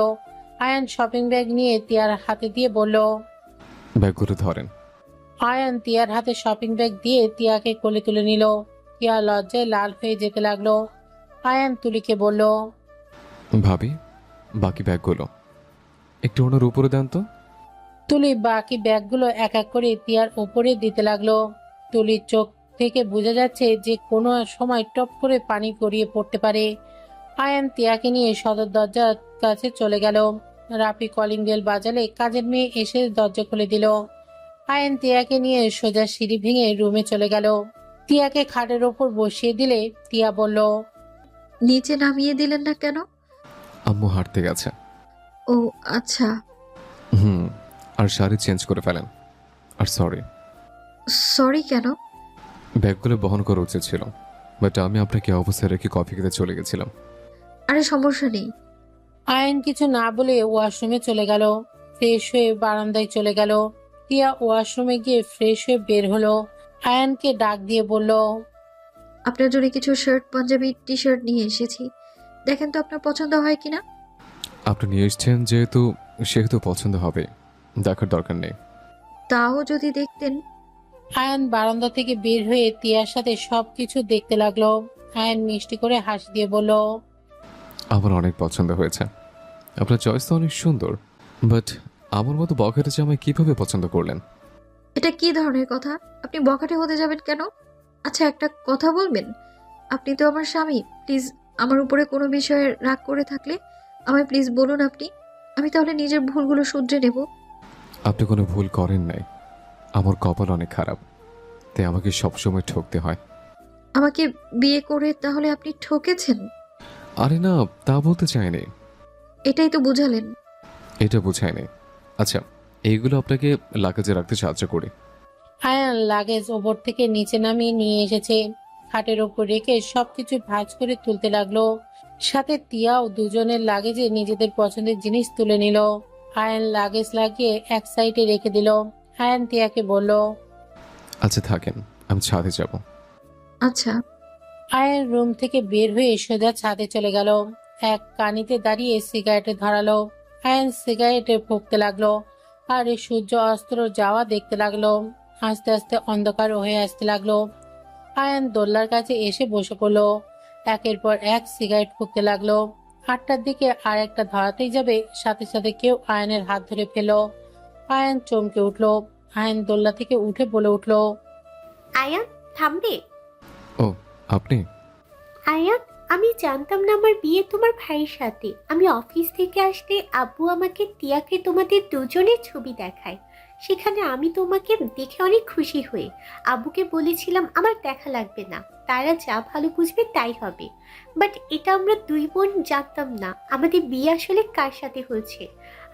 আয়ান শপিং ব্যাগ নিয়ে টিয়ার হাতে দিয়ে বলল। ব্যাগগুলো ধরেন। আয়ান টিয়ার হাতে শপিং ব্যাগ দিয়ে টিয়াকে কোলে তুলে নিল। টিয়া লজ্জায় লাল হয়ে যেতে লাগলো। আয়ান তুলিকে বলল। ভাবি, বাকি ব্যাগগুলো একটু ওনার উপরে দেন তো। তুলি বাকি ব্যাগগুলো এক এক করে টিয়ার উপরে দিতে লাগলো। তুলির চোখ থেকে বোঝা যাচ্ছে যে কোনো সময় টপ করে পানি গড়িয়ে পড়তে পারে। আয়ান টিয়াকে নিয়ে সদর দরজার কাছে চলে গেল। রাফি কলিং বেল বাজালে কাজের মেয়ে এসে দরজা খুলে দিল। আয়ান টিয়াকে নিয়ে সোজা সিঁড়ি ভেঙে রুমে চলে গেল। টিয়াকে খাটের ওপর বসিয়ে দিলে টিয়া বলল। নিচে নামিয়ে দিলেন না কেন? আম্মু হাঁটতে গেছে। ও আচ্ছা। আর শাড়ি চেঞ্জ করে ফেলেন। আর সরি। সরি কেন? ব্যাগগুলো বহন করা উচিত ছিল, বাট আমি আপনাকে অবস্থায় রেখে কফি খেতে চলে গেছিলাম। আরে সমস্যা নেই। আয়ান কিছু না বলে ওয়াশরুমে চলে গেল। ফ্রেশ হয়ে বারান্দায় চলে গেল। টিয়া ওয়াশরুমে গিয়ে ফ্রেশ হয়ে বের হলো। আয়ানকে ডাক দিয়ে বলল। আপনার জন্য কিছু শার্ট, পাঞ্জাবি, টি শার্ট নিয়ে এসেছি, দেখেন তো আপনার পছন্দ হয় কিনা। আপনি নিয়ে এসছেন যেহেতু, সেহেতু পছন্দ হবে, দেখার দরকার নেই। তাও যদি দেখতেন। আয়ান বারান্দা থেকে বের হয়ে টিয়ার সাথে সবকিছু দেখতে লাগলো। আয়ান মিষ্টি করে হাসি দিয়ে বলল। আমার অনেক পছন্দ হয়েছে। আপনার চয়েস তো অনেক সুন্দর, বাট আমার মতো বকেটে জামাই কিভাবে পছন্দ করলেন? এটা কি ধরনের কথা? আপনি বখাটে হতে যাবেন কেন? আচ্ছা, একটা কথা বলবেন? আপনি তো আমার স্বামী, প্লিজ আমার উপরে কোনো বিষয়ে রাগ করে থাকলে আমায় প্লিজ বলুন আপনি, আমি তাহলে নিজের ভুলগুলো শুধরে নেব। আপনি কোনো ভুল করেন নাই। আমার কপাল অনেক খারাপ, তাই আমাকে সবসময় ঠকতে হয়। আমাকে বিয়ে করে তাহলে আপনি ঠকেছেন? আরে না, তা বলতে চাইনি। এটাই তো বুঝালেন। এটা বোঝায়নি। আচ্ছা, এইগুলো আপনাকে লাগাজে রাখতে সাহায্য করি। আয়ান লাগেজ ওপর থেকে নিচে নামিয়ে নিয়ে এসেছে। খাটের ওপর রেখে সবকিছু ভাঁজ করে তুলতে লাগলো। সাথে তিয়াও দুজনের লাগেজে নিজেদের পছন্দের জিনিস তুলে নিল। আয়ান লাগেজ লাগিয়ে এক সাইডে রেখে দিল। আয়ান তিয়াকে বলল, আচ্ছা থাকেন, আমি ছাদে যাব। আচ্ছা। আয়ান রুম থেকে বের হয়ে সোজা ছাদে চলে গেল। এক কানিতে দাঁড়িয়ে সিগারেটে ধরালো। আয়ান সিগারেটে ফুঁকতে লাগলো আর এই সূর্য অস্ত যাওয়া দেখতে লাগলো। আস্তে আস্তে অন্ধকার হয়ে আসতে লাগলো। আয়ান দোল্লার কাছে এসে বসে পড়লো। একের পর এক সিগারেট ফুঁকতে লাগলো। 8টার দিকে আর একটা ধরাতেই যাবে, সাথে সাথে কেউ আয়ানের হাত ধরে ফেলো। আয়ান চমকে উঠলো। আয়ান দোল্লা থেকে উঠে বলে উঠলো, আয়ান থামবে? ও আপনি? আয়ান, আমি জানতাম না আমার বিয়ে তোমার ভাইয়ের সাথে। আমি অফিস থেকে আসলে আব্বু আমাকে টিয়াকে তোমাদের দুজনের ছবি দেখায়। সেখানে আমি তোমাকে দেখে অনেক খুশি হয়ে আব্বুকে বলেছিলাম আমার দেখা লাগবে না, তারা যা ভালো বুঝবে তাই হবে। বাট এটা আমরা দুই বোন জানতাম না আমাদের বিয়ে আসলে কার সাথে হয়েছে।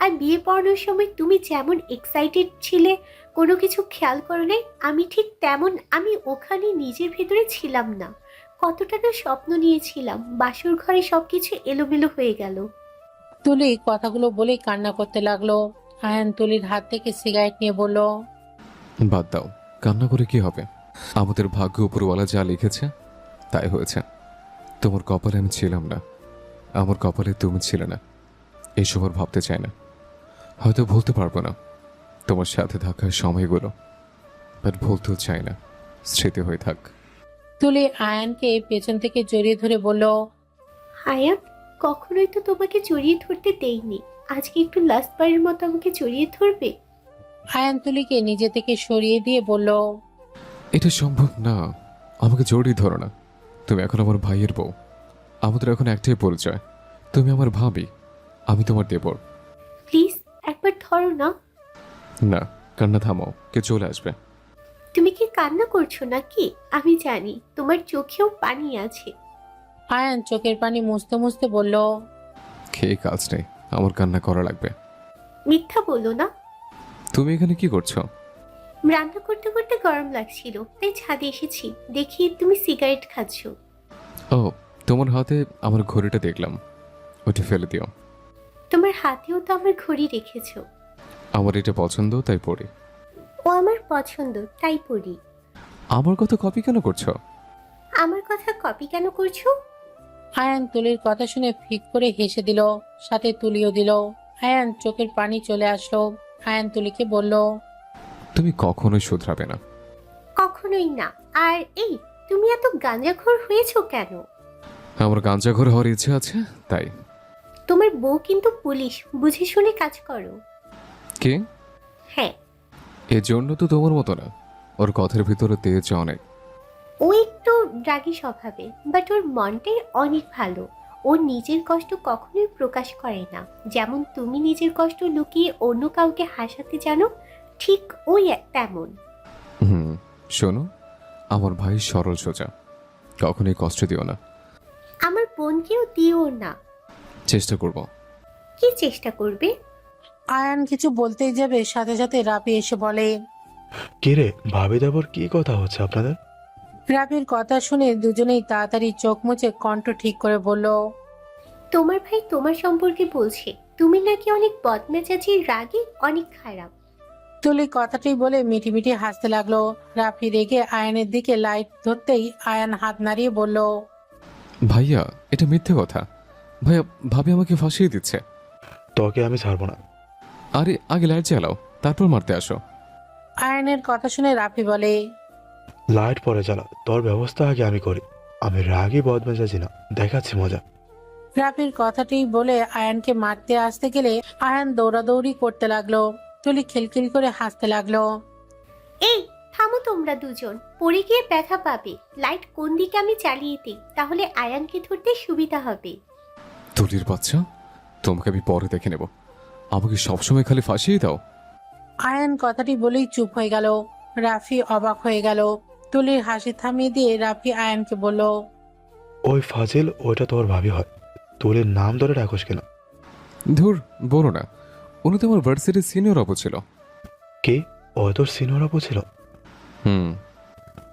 আর বিয়ে পড়ানোর সময় তুমি যেমন এক্সাইটেড ছিলে, কোনো কিছু খেয়াল করো নাই, আমি ঠিক তেমন আমি ওখানে নিজের ভেতরে ছিলাম না। কতটা না স্বপ্ন নিয়েছিলাম, বাসর ঘরে সবকিছু এলোমেলো হয়ে গেল। তুলি কথাগুলো বলেই কান্না করতে লাগলো। আয়ান তুলির হাত থেকে সিগারেট নিয়ে বলল, বাদ দাও, কান্না করে কি হবে? আমাদের ভাগ্য উপরওয়ালা যা লিখেছে তাই হয়েছে। তোমার কপালে আমি ছিলাম না, আমার কপালে তুমি ছিলে না। এইসব আর ভাবতে চাই না, হয়তো ভুলতে পারবো না তোমার সাথে থাকার সময়গুলো, বাট ভুলতেও চাই না, স্মৃতি হয়ে থাক। তুলি আয়ানকে পেছন থেকে জড়িয়ে ধরে বলল, আয়ান, কখনোই তো তোমাকে জড়িয়ে ধরতে দেইনি, আজকে একটু লাস্ট বারের মতো আমাকে জড়িয়ে ধরবে? আয়ান তুলিকে নিজে থেকে সরিয়ে দিয়ে বলল, এটা সম্ভব না, আমাকে জড়িয়ে ধরো না। তুমি এখন আমার ভাইয়ের বউ, আমাদের এখন একটাই পরিচয়, তুমি আমার ভাবি, আমি তোমার দেবর। প্লিজ একবার ধরো না। না, কান্না থামাও, কে চলে আসবে। তুমি কি কান্না করছো নাকি? আমি জানি তোমার চোখেও পানি আছে। আয়ান চোখের পানি মুছতে মুছতে বলল, খেয়ে কাজ নেই, আমার কান্না করা লাগবে। মিথ্যা বলো না। তুমি এখানে কি করছো? রান্না করতে করতে গরম লাগছিল তাই ছাদে এসেছি, দেখি তুমি সিগারেট খাচ্ছো। ও, তোমার হাতে আমার ঘড়িটা দেখলাম, ওটা ফেলে দিও। তোমার হাতেও তো আমার ঘড়ি রেখেছো। আমার এটা পছন্দ তাই পড়ি। ও আমার পছন্দ তাই পড়ি। আমার কথা কপি কেন করছো? আমার কথা কপি কেন করছো? আয়ান তুলির কথা শুনে ফিক করে হেসে দিল, সাথে তুলিও দিল। আয়ান চোখের পানি চলে আসলো। আয়ান তুলিকে বলল, তুমি কখনোই শুধরাবে না। কখনোই না। আর এই, তুমি এত গাঁজাখোর হয়েছো কেন? আমার গাঞ্জা ঘর হওয়ার ইচ্ছে আছে তাই। তোমার বউ কিন্তু পুলিশ, বুঝে শুনে কাজ করো। কে? হ্যাঁ, এর জন্য তো তোমার মতো না, ওর কথার ভিতরে তেজ অনেক। ও একটু রাগী স্বভাবে, বাট ওর মনটাই অনেক ভালো। ও নিজের কষ্ট কখনোই প্রকাশ করে না। যেমন তুমি নিজের কষ্ট লুকিয়ে অন্য কাউকে হাসাতে জানো, ঠিক ওই তেমন। শোনো, আমার ভাই সরল সোজা, কখনোই কষ্ট দিও না। আমার বোনকেও দিও না। চেষ্টা করব। কি চেষ্টা করবে? আয়ান কিছু বলতেই যাবে, সাথে সাথে রাফি এসে বলে, কিরে ভাবি দেবর, কি কথা হচ্ছে আপনাদের? রাফির কথা শুনে দুজনেই তাড়াতাড়ি চোখ মুছে কণ্ঠ ঠিক করে বলল, তোমার ভাই তোমার সম্পর্কে বলছে তুমি নাকি অনেক বদমেজাজি, রাগী, অনেক খারাপ। তুলি কথাটি বলে মিটি মিটি হাসতে লাগলো। রাফি রেগে আয়ানের দিকে লাইট ধরতেই আয়ান হাত নাড়িয়ে বলল, ভাইয়া, এটা মিথ্যে কথা। ভাইয়া, ভাবি আমাকে ফাঁসিয়ে দিচ্ছে। তোকে আমি ছাড়বো না। আরে আগে লাইট জ্বালাও, তারপর মারতে আসো। আয়ানের কথা শুনে রাফি বলে, লাইট পরে চালা, তোর ব্যবস্থা আগে আমি করি। আমি রাগই বদমেজাজি না, দেখাচ্ছি মজা। রাফির কথাটি বলে আয়ানকে মারতে আসতে গেলে আয়ান দৌড়াদৌড়ি করতে লাগলো। তুলি খিলখিল করে হাসতে লাগলো। এই থামো তোমরা দুজন, পড়ে গিয়ে ব্যথা পাবে। লাইট কোন দিকে আমি চালিয়ে দিই, তাহলে আয়ানকে ধরতে সুবিধা হবে। তুলির বাচ্চা, তোমাকে আমি পরে দেখে নেব, আমাকে সবসময় খালি ফাঁসিয়ে দাও। আয়ান কথাটি বলেই চুপ হয়ে গেল। রাফি অবাক হয়ে গেল। তুলির হাসি থামিয়ে দিয়ে রাফি আয়ানকে বলল, ওই ফাজিল, ওইটা তোর ভাবি হয়, তুলির নাম ধরে ডাকোস কেন? ধুর, বলো না, উনি তো আমার ভার্সিটির সিনিয়র আপু ছিল। কে? ও তোর সিনিয়র আপু ছিল? হুম।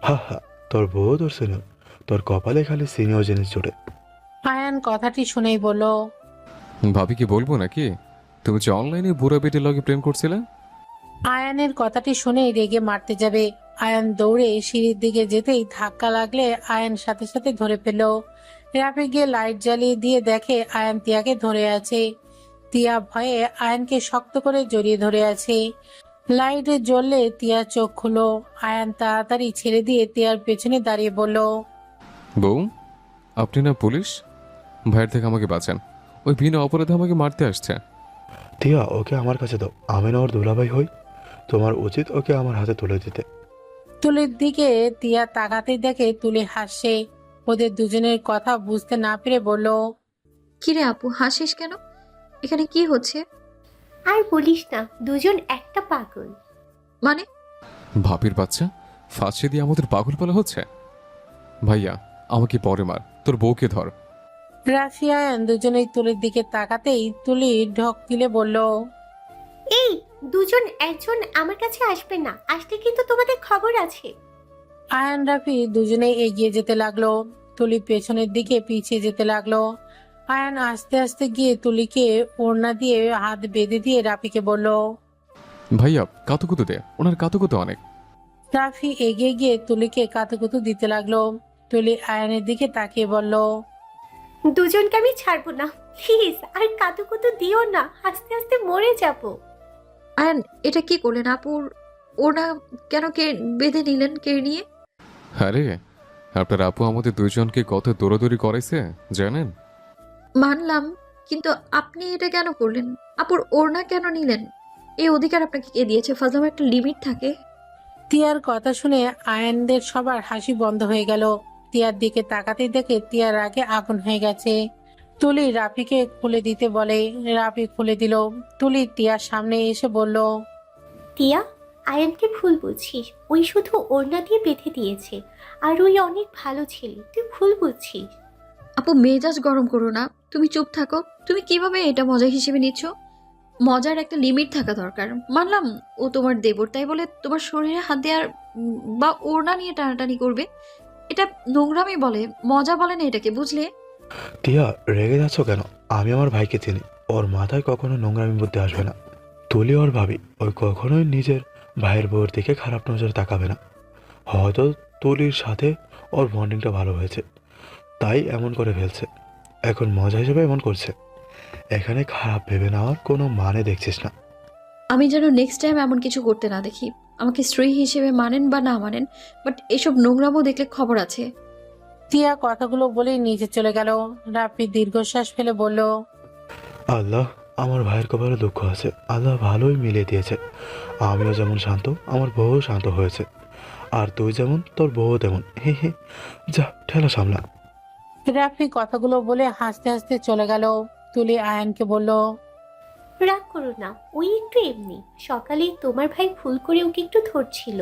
হা হা, তোর বউ তোর সিনিয়র, তোর কপালে খালি সিনিয়র জিনিস জোটে। আয়ান আয়ান কথাটি শুনেই বলল, ভাবি কি বলবো নাকি তুমি যে অনলাইনে বুড়া বেটির লগে প্রেম করছিলে? আয়ানের কথাটি শুনেই রেগে মারতে যাবে। আয়ান দৌড়ে সিঁড়ির দিকে যেতেই ধাক্কা লাগলে আয়ান সাথে সাথে ধরে ফেলল। রাফি গিয়ে লাইট জ্বালিয়ে দিয়ে দেখে আয়ান তিয়াকে ধরে আছে। তিয়া ভয়ে আয়ানকে শক্ত করে জড়িয়ে ধরে আছে। লাইটে জ্বললে তিয়ার চোখ খুলো। আয়ান তাড়াতাড়ি ছেড়ে দিয়ে তিয়ার পেছনে দাঁড়িয়ে বলল, বউ, আপনি না পুলিশ? ভাইয়ের থেকে আমাকে বাঁচান, ওই বিনা অপরাধে আমাকে মারতে আসছে। টিয়া, ওকে আমার কাছে দাও, আমি না ওর দুলাভাই হই। তোমার উচিত ওকে আমার হাতে তুলে দিতে। তুলির দিকে তিয়া তাকাতেই দেখে তুলি হাসছে। ওদের দুজনের কথা বুঝতে না পেরে বলল, কিরে আপু, হাসিস কেন? এখানে কি হচ্ছে? আর বলিস না, দুজন একটা পাগল। মানে? ভাবির বাচ্চা ফাঁসি দিয়ে আমাদের পাগল বলা হচ্ছে। ভাইয়া, আমাকে পরে মার, তোর বউকে ধর। রাফি আয়ান দুজনেই তুলির দিকে তাকাতেই তুলি ঢক গিলে বলল, এই দুজন একজন আমার কাছে আসবে না, আসলে কিন্তু তোমাদের খবর আছে। আয়ান রাফি দুজনেই এগিয়ে যেতে লাগলো। তুলি পেছনের দিকে পিছিয়ে যেতে লাগলো। আয়ান আস্তে আস্তে গিয়ে তুলিকে ওড়না দিয়ে হাত বেঁধে দিয়ে রাফিকে বলল। ভাইয়া, কাতুকুতু দে, ওনার কাতুকুতু অনেক। রাফি এগিয়ে গিয়ে তুলিকে কাতুকুতু দিতে লাগলো। তুলি আয়ানের দিকে তাকিয়ে বলল, দুজনকে আমি ছাড়বো না, প্লিজ আর কাতুকুতু দিও না, আস্তে আস্তে মরে যাব। আয়ান, এটা কি করলেন আপুর? ওনা কেন কে বেঁধে নিলেন কে নিয়ে? আরে, আপনার আপু আমাদের দুইজনকে কত দৌড়াদৌড়ি করাইছে জানেন? মানলাম, কিন্তু আপনি এটা কেন করলেন? আপুর ওড়না কেন নিলেন? এই অধিকার আপনাকে কে দিয়েছে? ফাজলাম একটা লিমিট থাকে। তিয়ার কথা শুনে আয়ানদের সবার হাসি বন্ধ হয়ে গেল। তিয়ার দিকে তাকাতেই দেখে তিয়ার আগে আগুন হয়ে গেছে। তুলি রাফিকে খুলে দিতে বলে, রাফি খুলে দিল। তুলি তিয়ার সামনে এসে বলল, টিয়া, আয়ানকে ভুল বুঝছিস, ওই শুধু ওড়না দিয়ে বেঁধে দিয়েছে, আর ওই অনেক ভালো ছেলে, তুই ভুল বুঝছিস। আপু, মেজাজ গরম করো না, তুমি চুপ থাকো। তুমি কিভাবে এটা মজা হিসেবে নিচ্ছ? মজার একটা লিমিট থাকা দরকার। মানলাম ও তোমার দেবর, তাই বলে তোমার শরীরে হাত দেওয়ার বা ওড়না নিয়ে টানাটানি করবে, এটা নোংরামি বলে, মজা বলে না এটাকে, বুঝলে? টিয়া, রেগে যাচ্ছ কেন? আমি আমার ভাইকে চিনি, ওর মাথায় কখনো নোংরামি বুদ্ধি আসবে না। তুলি ওর ভাবি, ওই কখনোই নিজের ভাইয়ের বউয়ের দিকে খারাপ নজরে তাকাবে না। হয়তো তুলির সাথে ওর বন্ডিংটা ভালো হয়েছে, তাই এমন করে ফেলছে। এখন মজা হিসেবে এমন করছে, এখানে খারাপ ভেবে নেওয়ার কোনো মানে দেখছিস না। আমি যেন নেক্সট টাইম এমন কিছু করতে না দেখি। আমাকে স্ত্রী হিসেবে মানেন বা না মানেন, বাট এসব নোংরামও দেখলে খবর আছে। টিয়া কথাগুলো বলেই নিচে চলে গেল। রাফি দীর্ঘশ্বাস ফেলে বলল, আল্লাহ, আমার ভাইয়ের কপালে দুঃখ আছে, আল্লাহ ভালোই মিলিয়ে দিয়েছে। আমিও যেমন শান্ত, আমার বউও শান্ত হয়েছে। আর তুই যেমন, তোর বউও তেমন। হে হে, যা ঠেলা সামলা। রাফি কথাগুলো বলে হাসতে হাসতে চলে গেল। তুলি আয়ানকে বলল, রাগ করো না, ওই একটু এমনি। সকালে তোমার ভাই ভুল করে ওকে একটু ধরছিল,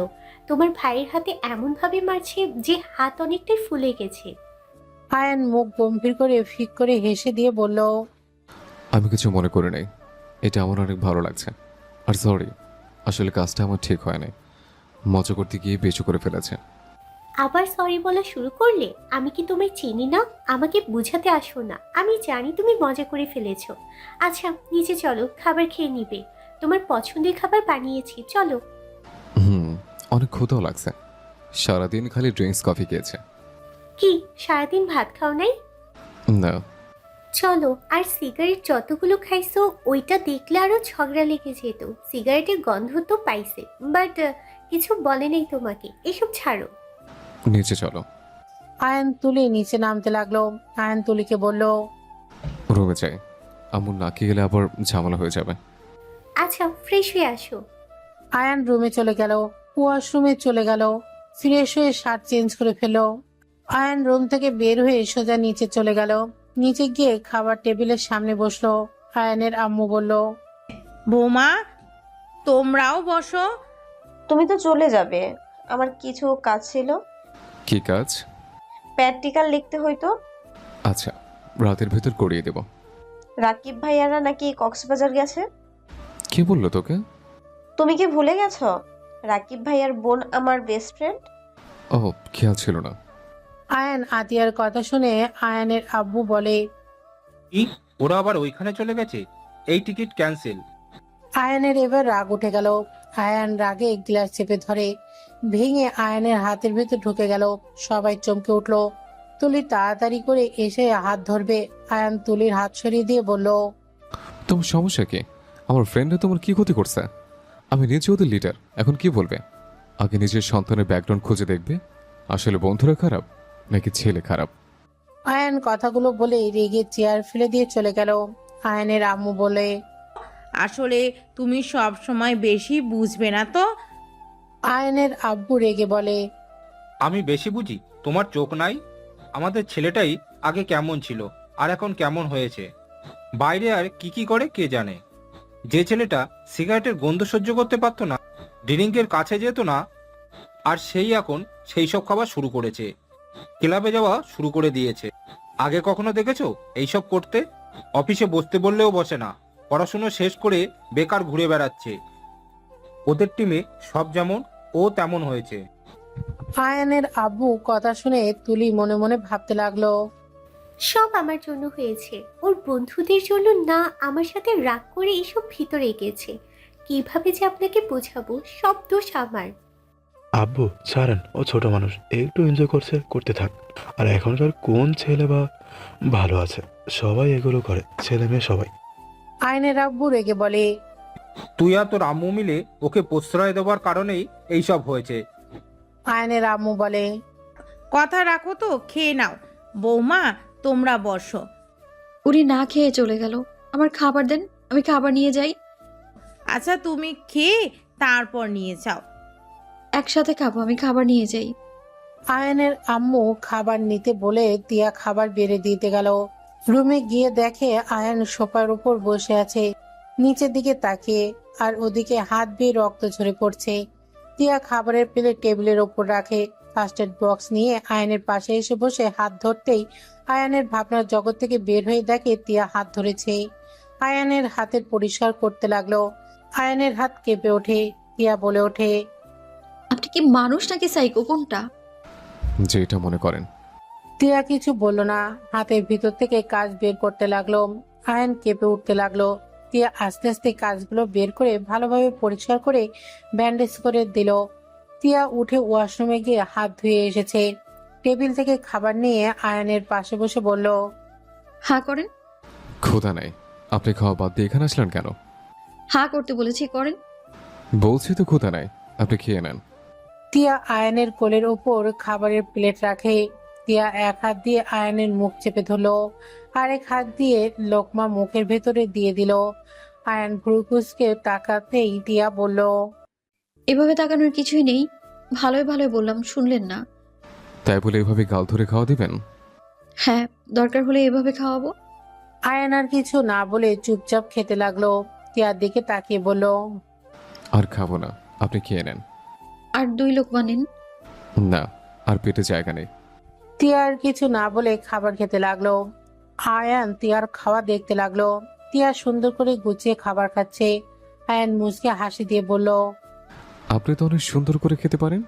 তোমার ভাইয়ের হাতে এমন ভাবে মারছে যে হাত অনেকটাই ফুলে গেছে। আয়ান মুখ গম্ভীর করে ফিক করে হেসে দিয়ে বলল, আমি কিছু মনে করি নাই, এটা আমার অনেক ভালো লাগছে। আর সরি, আসলে কাজটা আমার ঠিক হয় নাই, মজা করতে গিয়ে বেঁচু করে ফেলেছে। আবার সরি বলা শুরু করলে? আমি কি তোমায় চিনি না? আমাকে বুঝাতে আসো না, আমি জানি তুমি মজা করে ফেলেছো। আচ্ছা নিচে চলো, খাবার খেয়ে নিবে, তোমার পছন্দের খাবার বানিয়েছি, চলো। অনেক ক্ষুধাও লাগছে, সারাদিন খালি ড্রিঙ্কস কফি খেয়েছে। কি সারাদিন ভাত খাও নাই? না। চলো, আর সিগারেট যতগুলো খাইছো ওইটা দেখলে আরো ঝগড়া লেগে যেত। সিগারেটের গন্ধ তো পাইছে, বাট কিছু বলে নেই তোমাকে, এসব ছাড়ো। নিচে চলো। আয়ান তুলি নিচে নামতে লাগলো। আয়ান তুলিকে বলল, রুমে যাই, আমুর নাকি গেলে আবার ঝামেলা হয়ে যাবে। আচ্ছা ফ্রেশ হয়ে আসো। আয়ান রুমে চলে গেল। ওয়াশরুমে চলে গেল, ফ্রেশ হয়ে শার্ট চেঞ্জ করে ফেলো। আয়ান রুম থেকে বের হয়ে সোজা নিচে চলে গেল। নিচে গিয়ে খাবার টেবিলের সামনে বসলো। আয়ানের আম্মু বলল, বৌমা, তোমরাও বসো। তুমি তো চলে যাবে, আমার কিছু কাজ ছিল। কি কাজ? প্র্যাকটিক্যাল লিখতে হইতো। আচ্ছা, রাতের ভেতর করিয়ে দেব। রাকিব ভাইয়ারা নাকি কক্সবাজার গেছে। কে বললো তোকে? তুমি কি ভুলে গেছো? রাকিব ভাইয়ার বোন আমার বেস্ট ফ্রেন্ড। ও, খেয়াল ছিল না। আয়ান আতিয়ার কথা শুনে আয়ানের আব্বু বলে, কি, ওরা আবার ওইখানে চলে গেছে? এই টিকিট ক্যান্সেল। আয়ানের এবার রাগ উঠে গেল। আয়ান রাগে গ্লাস চেপে ধরে, ভেঙে আয়ানের হাতের ভেতর ঢুকে গেল। সবাই চমকে উঠল। তুলি তাড়াতাড়ি করে এসে হাত ধরবে, আয়ান তুলির হাত সরিয়ে দিয়ে বলল, তোমার সমস্যা কি? আমার ফ্রেন্ডরা তোমার কি ক্ষতি করছে? আমি নিজে ওদের লিডার, এখন কি বলবে? আগে নিজের সন্তানের ব্যাকগ্রাউন্ড খুঁজে দেখবে আসলে বন্ধুরা খারাপ নাকি ছেলে খারাপ। আয়ান কথাগুলো বলে রেগে চেয়ার ফেলে দিয়ে চলে গেল। আয়ানের আম্মু বলে, আসলে তুমি সব সময় বেশি বুঝবে না তো। আয়ানের আব্বু রেগে বলে, আমি বেশি বুঝি? তোমার চোখ নাই? আমাদের ছেলেটাই আগে কেমন ছিল আর এখন কেমন হয়েছে। বাইরে আর কি কি করে কে জানে। যে ছেলেটা সিগারেটের গন্ধ সহ্য করতে পারতো না, ড্রিঙ্কের কাছে যেত না, আর সেই এখন সেই সব খাবার শুরু করেছে, ক্লাবে যাওয়া শুরু করে দিয়েছে। আগে কখনো দেখেছো এইসব করতে? অফিসে বসতে বললেও বসে না, পড়াশুনো শেষ করে বেকার ঘুরে বেড়াচ্ছে। ওদের টিমে সব যেমন, ও তেমন হয়েছে। আয়ানের আব্বু কথা শুনে তুলি মনে মনে ভাবতে লাগলো, সব আমার জন্য হয়েছে, ওর বন্ধুদের জন্য না। আমার সাথে রাগ করে এসব ভিতরে গেছে। কিভাবে যে আপনাকে বোঝাবো, সব দোষ আমার। আব্বু ছাড়েন, ও ছোট মানুষ, একটু এনজয় করছে, করতে থাক। আর এখনকার কোন ছেলে বা ভালো আছে? সবাই এগুলো করে, ছেলে মেয়ে সবাই। আয়নের আব্বু রেগে বলে, তুই আর তোর আম্মু মিলে ওকে প্রশ্রয় দেওয়ার কারণেই এইসব হয়েছে। আয়নের আম্মু বলে, কথা রাখো তো, খেয়ে নাও। বৌমা, তোমরা বসো। উনি না খেয়ে চলে গেল। আমার খাবার দেন, আমি খাবার নিয়ে যাই। আচ্ছা, তুমি খেয়ে তারপর নিয়ে যাও। একসাথে খাবো, আমি খাবার নিয়ে যাই। আয়নের আম্মু খাবার নিতে বলে তিয়া খাবার বেড়ে দিতে গেল। রুমে গিয়ে দেখে আয়ন সোফার উপর বসে আছে, নিচের দিকে তাকিয়ে, আর ওদিকে হাত বেয়ে রক্ত ঝরে পড়ছে। তিয়া খাবারের প্লেট টেবিলের ওপর রাখে, ফার্স্ট এড বক্স নিয়ে আয়নের পাশে এসে বসে হাত ধরতেই আয়নের ভাবনার জগৎ থেকে বের হয়ে দেখে তিয়া হাত ধরেছে। আয়নের হাতের পরিষ্কার করতে লাগলো। আয়নের হাত কেঁপে ওঠে। তিয়া বলে ওঠে, আপনি কি মানুষ নাকি সাইকো, কোনটা? যেটা মনে করেন। টিয়া কিছু বলল না, হাতের ভিতর থেকে কাজ বের করতে লাগলো। আয়ন কেঁপে উঠতে লাগলো। টিয়া আস্তে আস্তে কাজগুলো বের করে ভালোভাবে পরিষ্কার করে ব্যান্ডেজ করে দিল। টিয়া উঠে ওয়াশরুমে গিয়ে হাত ধুয়ে এসেছে। টেবিল থেকে খাবার নিয়ে আয়নের পাশে বসে বলল, হা করেন। ক্ষুধা নাই। আপনি খাওয়া বাদ দিয়ে এখানে আসলেন কেন? হা করতে বলেছি, করেন। বলছি তো ক্ষুধা নাই, আপনি খেয়ে নেন। টিয়া আয়নের কোলের উপর খাবারের প্লেট রাখে। টিয়া এক হাত দিয়ে আয়নের মুখ চেপে ধরলো, আরেক হাত দিয়ে লোকমা মুখের ভেতরে দিয়ে দিল। আয়ন ভ্রুকুচকে তাকাতেই টিয়া বলল, এভাবে তাকানোর কিছুই নেই। ভালোই ভালোই বললাম, শুনলেন না? তাই বলে এভাবে গাল ধরে খাওয়া দিবেন? হ্যাঁ, দরকার হলে এভাবে খাওয়াবো। আয়ন আর কিছু না বলে চুপচাপ খেতে লাগলো। টিয়ার দিকে তাকিয়ে বলল, আর খাবো না, আপনি খেয়ে নেন। আর 2 লোকমা নিন। না, আর পেটে জায়গা নেই। টিয়া আর কিছু না বলে খাবার খেতে লাগলো। আয়ান টিয়ার খাওয়া দেখতে লাগলো। টিয়া সুন্দর করে গুছিয়ে খাবার খাচ্ছে। আয়ান মুচকে হাসি দিয়ে বলল, আপনি তো অনেক সুন্দর করে খেতে পারেন।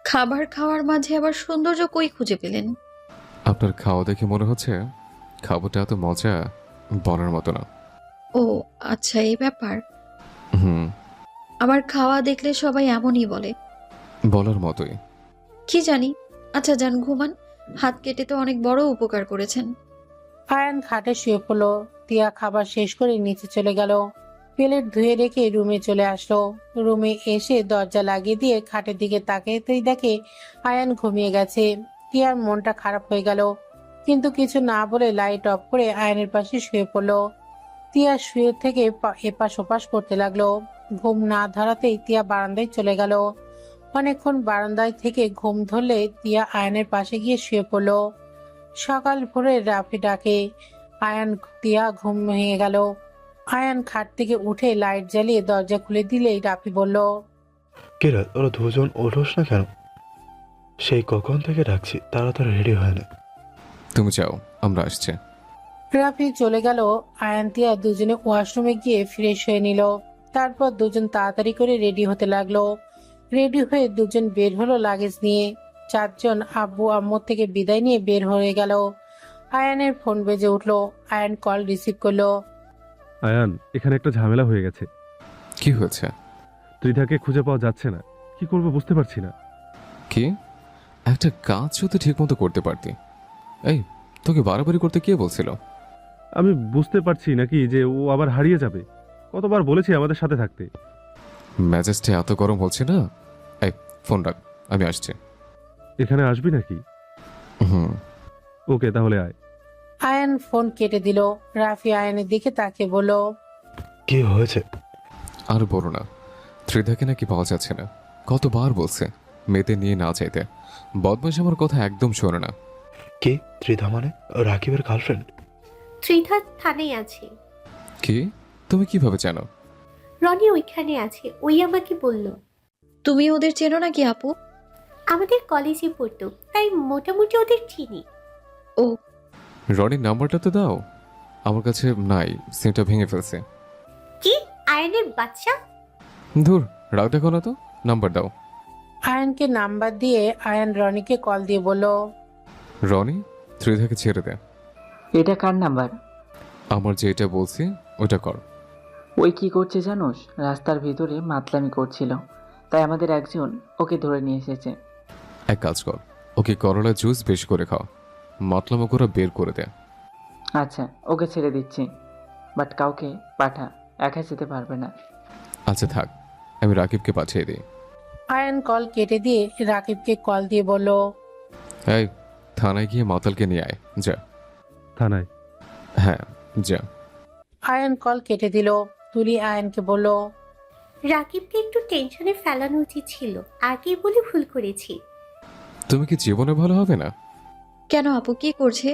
খাবার খাওয়ার মাঝে আবার সৌন্দর্য কই খুঁজে পেলেন? আপনার খাওয়া দেখে মনে হচ্ছে খাবারটা এত মজা বলার মতো না। ও আচ্ছা, এই ব্যাপার। হুম, আমার খাওয়া দেখলে সবাই এমনই বলে। বলার মতোই। কি জানি। আচ্ছা যান, ঘুমান। হাত কেটে তো অনেক বড় উপকার করেছেন। আয়ান খাটে শুয়ে পড়লো। টিয়া খাবার শেষ করে নিচে চলে গেল। প্লেট ধুয়ে রেখে রুমে চলে আসলো। রুমে এসে দরজা লাগিয়ে দিয়ে খাটের দিকে তাকাতেই দেখে আয়ান ঘুমিয়ে গেছে। টিয়ার মনটা খারাপ হয়ে গেল, কিন্তু কিছু না বলে লাইট অফ করে আয়ানের পাশে শুয়ে পড়লো। টিয়া শুয়ে থেকে এপাশ ওপাশ করতে লাগলো। ঘুম না ধরাতেই টিয়া বারান্দায় চলে গেল। অনেকক্ষণ বারান্দায় থেকে ঘুম ধরলে টিয়া আয়নের পাশে গিয়ে শুয়ে পড়লো। সকাল ভোরে রাফি ডাকে। আয়ান টিয়া ঘুম ভেঙে গেল। আয়ান খাট থেকে উঠে লাইট জ্বালিয়ে দরজা খুলে দিলেই রাফি বলল, কে রাত, ওরা দুজন ওঠোস না কেন? সেই কখন থেকে ডাকছি, তাড়াতাড়ি রেডি হয় না। তুমি যাও, আমরা আসছি। রাফি চলে গেল। আয়ান টিয়া দুজনে ওয়াশরুমে গিয়ে ফ্রেশ হয়ে নিল। তারপর দুজন তাড়াতাড়ি করে রেডি হতে লাগলো। রেডি হয়ে দুজন বের হলো লাগেজ নিয়ে। 4 জন আব্বু আম্মুর থেকে বিদায় নিয়ে বের হয়ে গেল। আয়ানের ফোন বেজে উঠলো। আয়ান কল রিসিভ করলো। আয়ান, এখানে একটা ঝামেলা হয়ে গেছে। কি হয়েছে? ত্রিধাকে খুঁজে পাওয়া যাচ্ছে না। কি করবো বুঝতে পারছি না। কি? একটা কাজ যদি ঠিক মতো করতে পারতি। এই, তোকে বাড়াবাড়ি করতে কে বলছিল? আমি বুঝতে পারছি নাকি যে ও আবার হারিয়ে যাবে। কতবার বলেছি আমাদের সাথে থাকতে। মেজাজটা এত গরম হচ্ছে না। এই, ফোন রাখ, আমি আসছি। এখানে আসবি নাকি? হুম। ওকে, তাহলে আয়। আয়ান ফোন কেটে দিল। রাফি আয়ানের দিকে তাকিয়ে বলল, কি হয়েছে? আর বলো না, ত্রিধাকে নাকি পাওয়া যাচ্ছে না। কতবার বলছে মেয়েতে নিয়ে না চাইতে। বদমাস আমার কথা একদম শোনে না। কি ত্রিধা মানে রাকিবের গার্লফ্রেন্ড? ত্রিধা থানায় আছে। কি? তুমি কিভাবে জানো? রনি ওইখানে আছে, ওই আমাকে বলল। তুমি ওদের চেনো নাকি আপু? আমাদের কলেজে পড়তো, তাই মোটামুটি ওদের চিনি। ও, রনির নাম্বারটা তো দাও। আমার কাছে নাই, সিমটা ভেঙে ফেলছে। কি আয়নের বাচ্চা? ধুর, রাগ দেখো না তো, নাম্বার দাও। আয়ানকে নাম্বার দিয়ে আয়ান রনিকে কল দিয়ে বলল, রনি, ত্রিধাকে ছেড়ে দে। এটা কার নাম্বার? আমার যেটা বলছি ওটা কর। ওই কি করছে জানোস? রাস্তার ভিতরে মাতলামি করছিল, তাই আমাদের একজন ওকে ধরে নিয়ে এসেছে। এক কাজ কর, ওকে করলা জুস বেশি করে খাও, মতলামো করে বের করে দে। আচ্ছা, ওকে ছেড়ে দিচ্ছি, বাট কাউকে পাঠা, একা যেতে পারবে না। আচ্ছা থাক, আমি রাকিবকে পাঠিয়ে দিই। আয়ান কল কেটে দিয়ে রাকিবকে কল দিয়ে বলল, এই, থানায় গিয়ে মাতালকে নিয়ে আয়, যা। থানায়? হ্যাঁ, যা। আয়ান কল কেটে দিল। তুলি আয়ানকে বলল, রাকিবকে একটু টেনশনে ফেলানো উচিত ছিল, আগে বলে ভুল করেছি। তুমি কি জীবনে ভালো হবে না? কেন আপু কি করছে?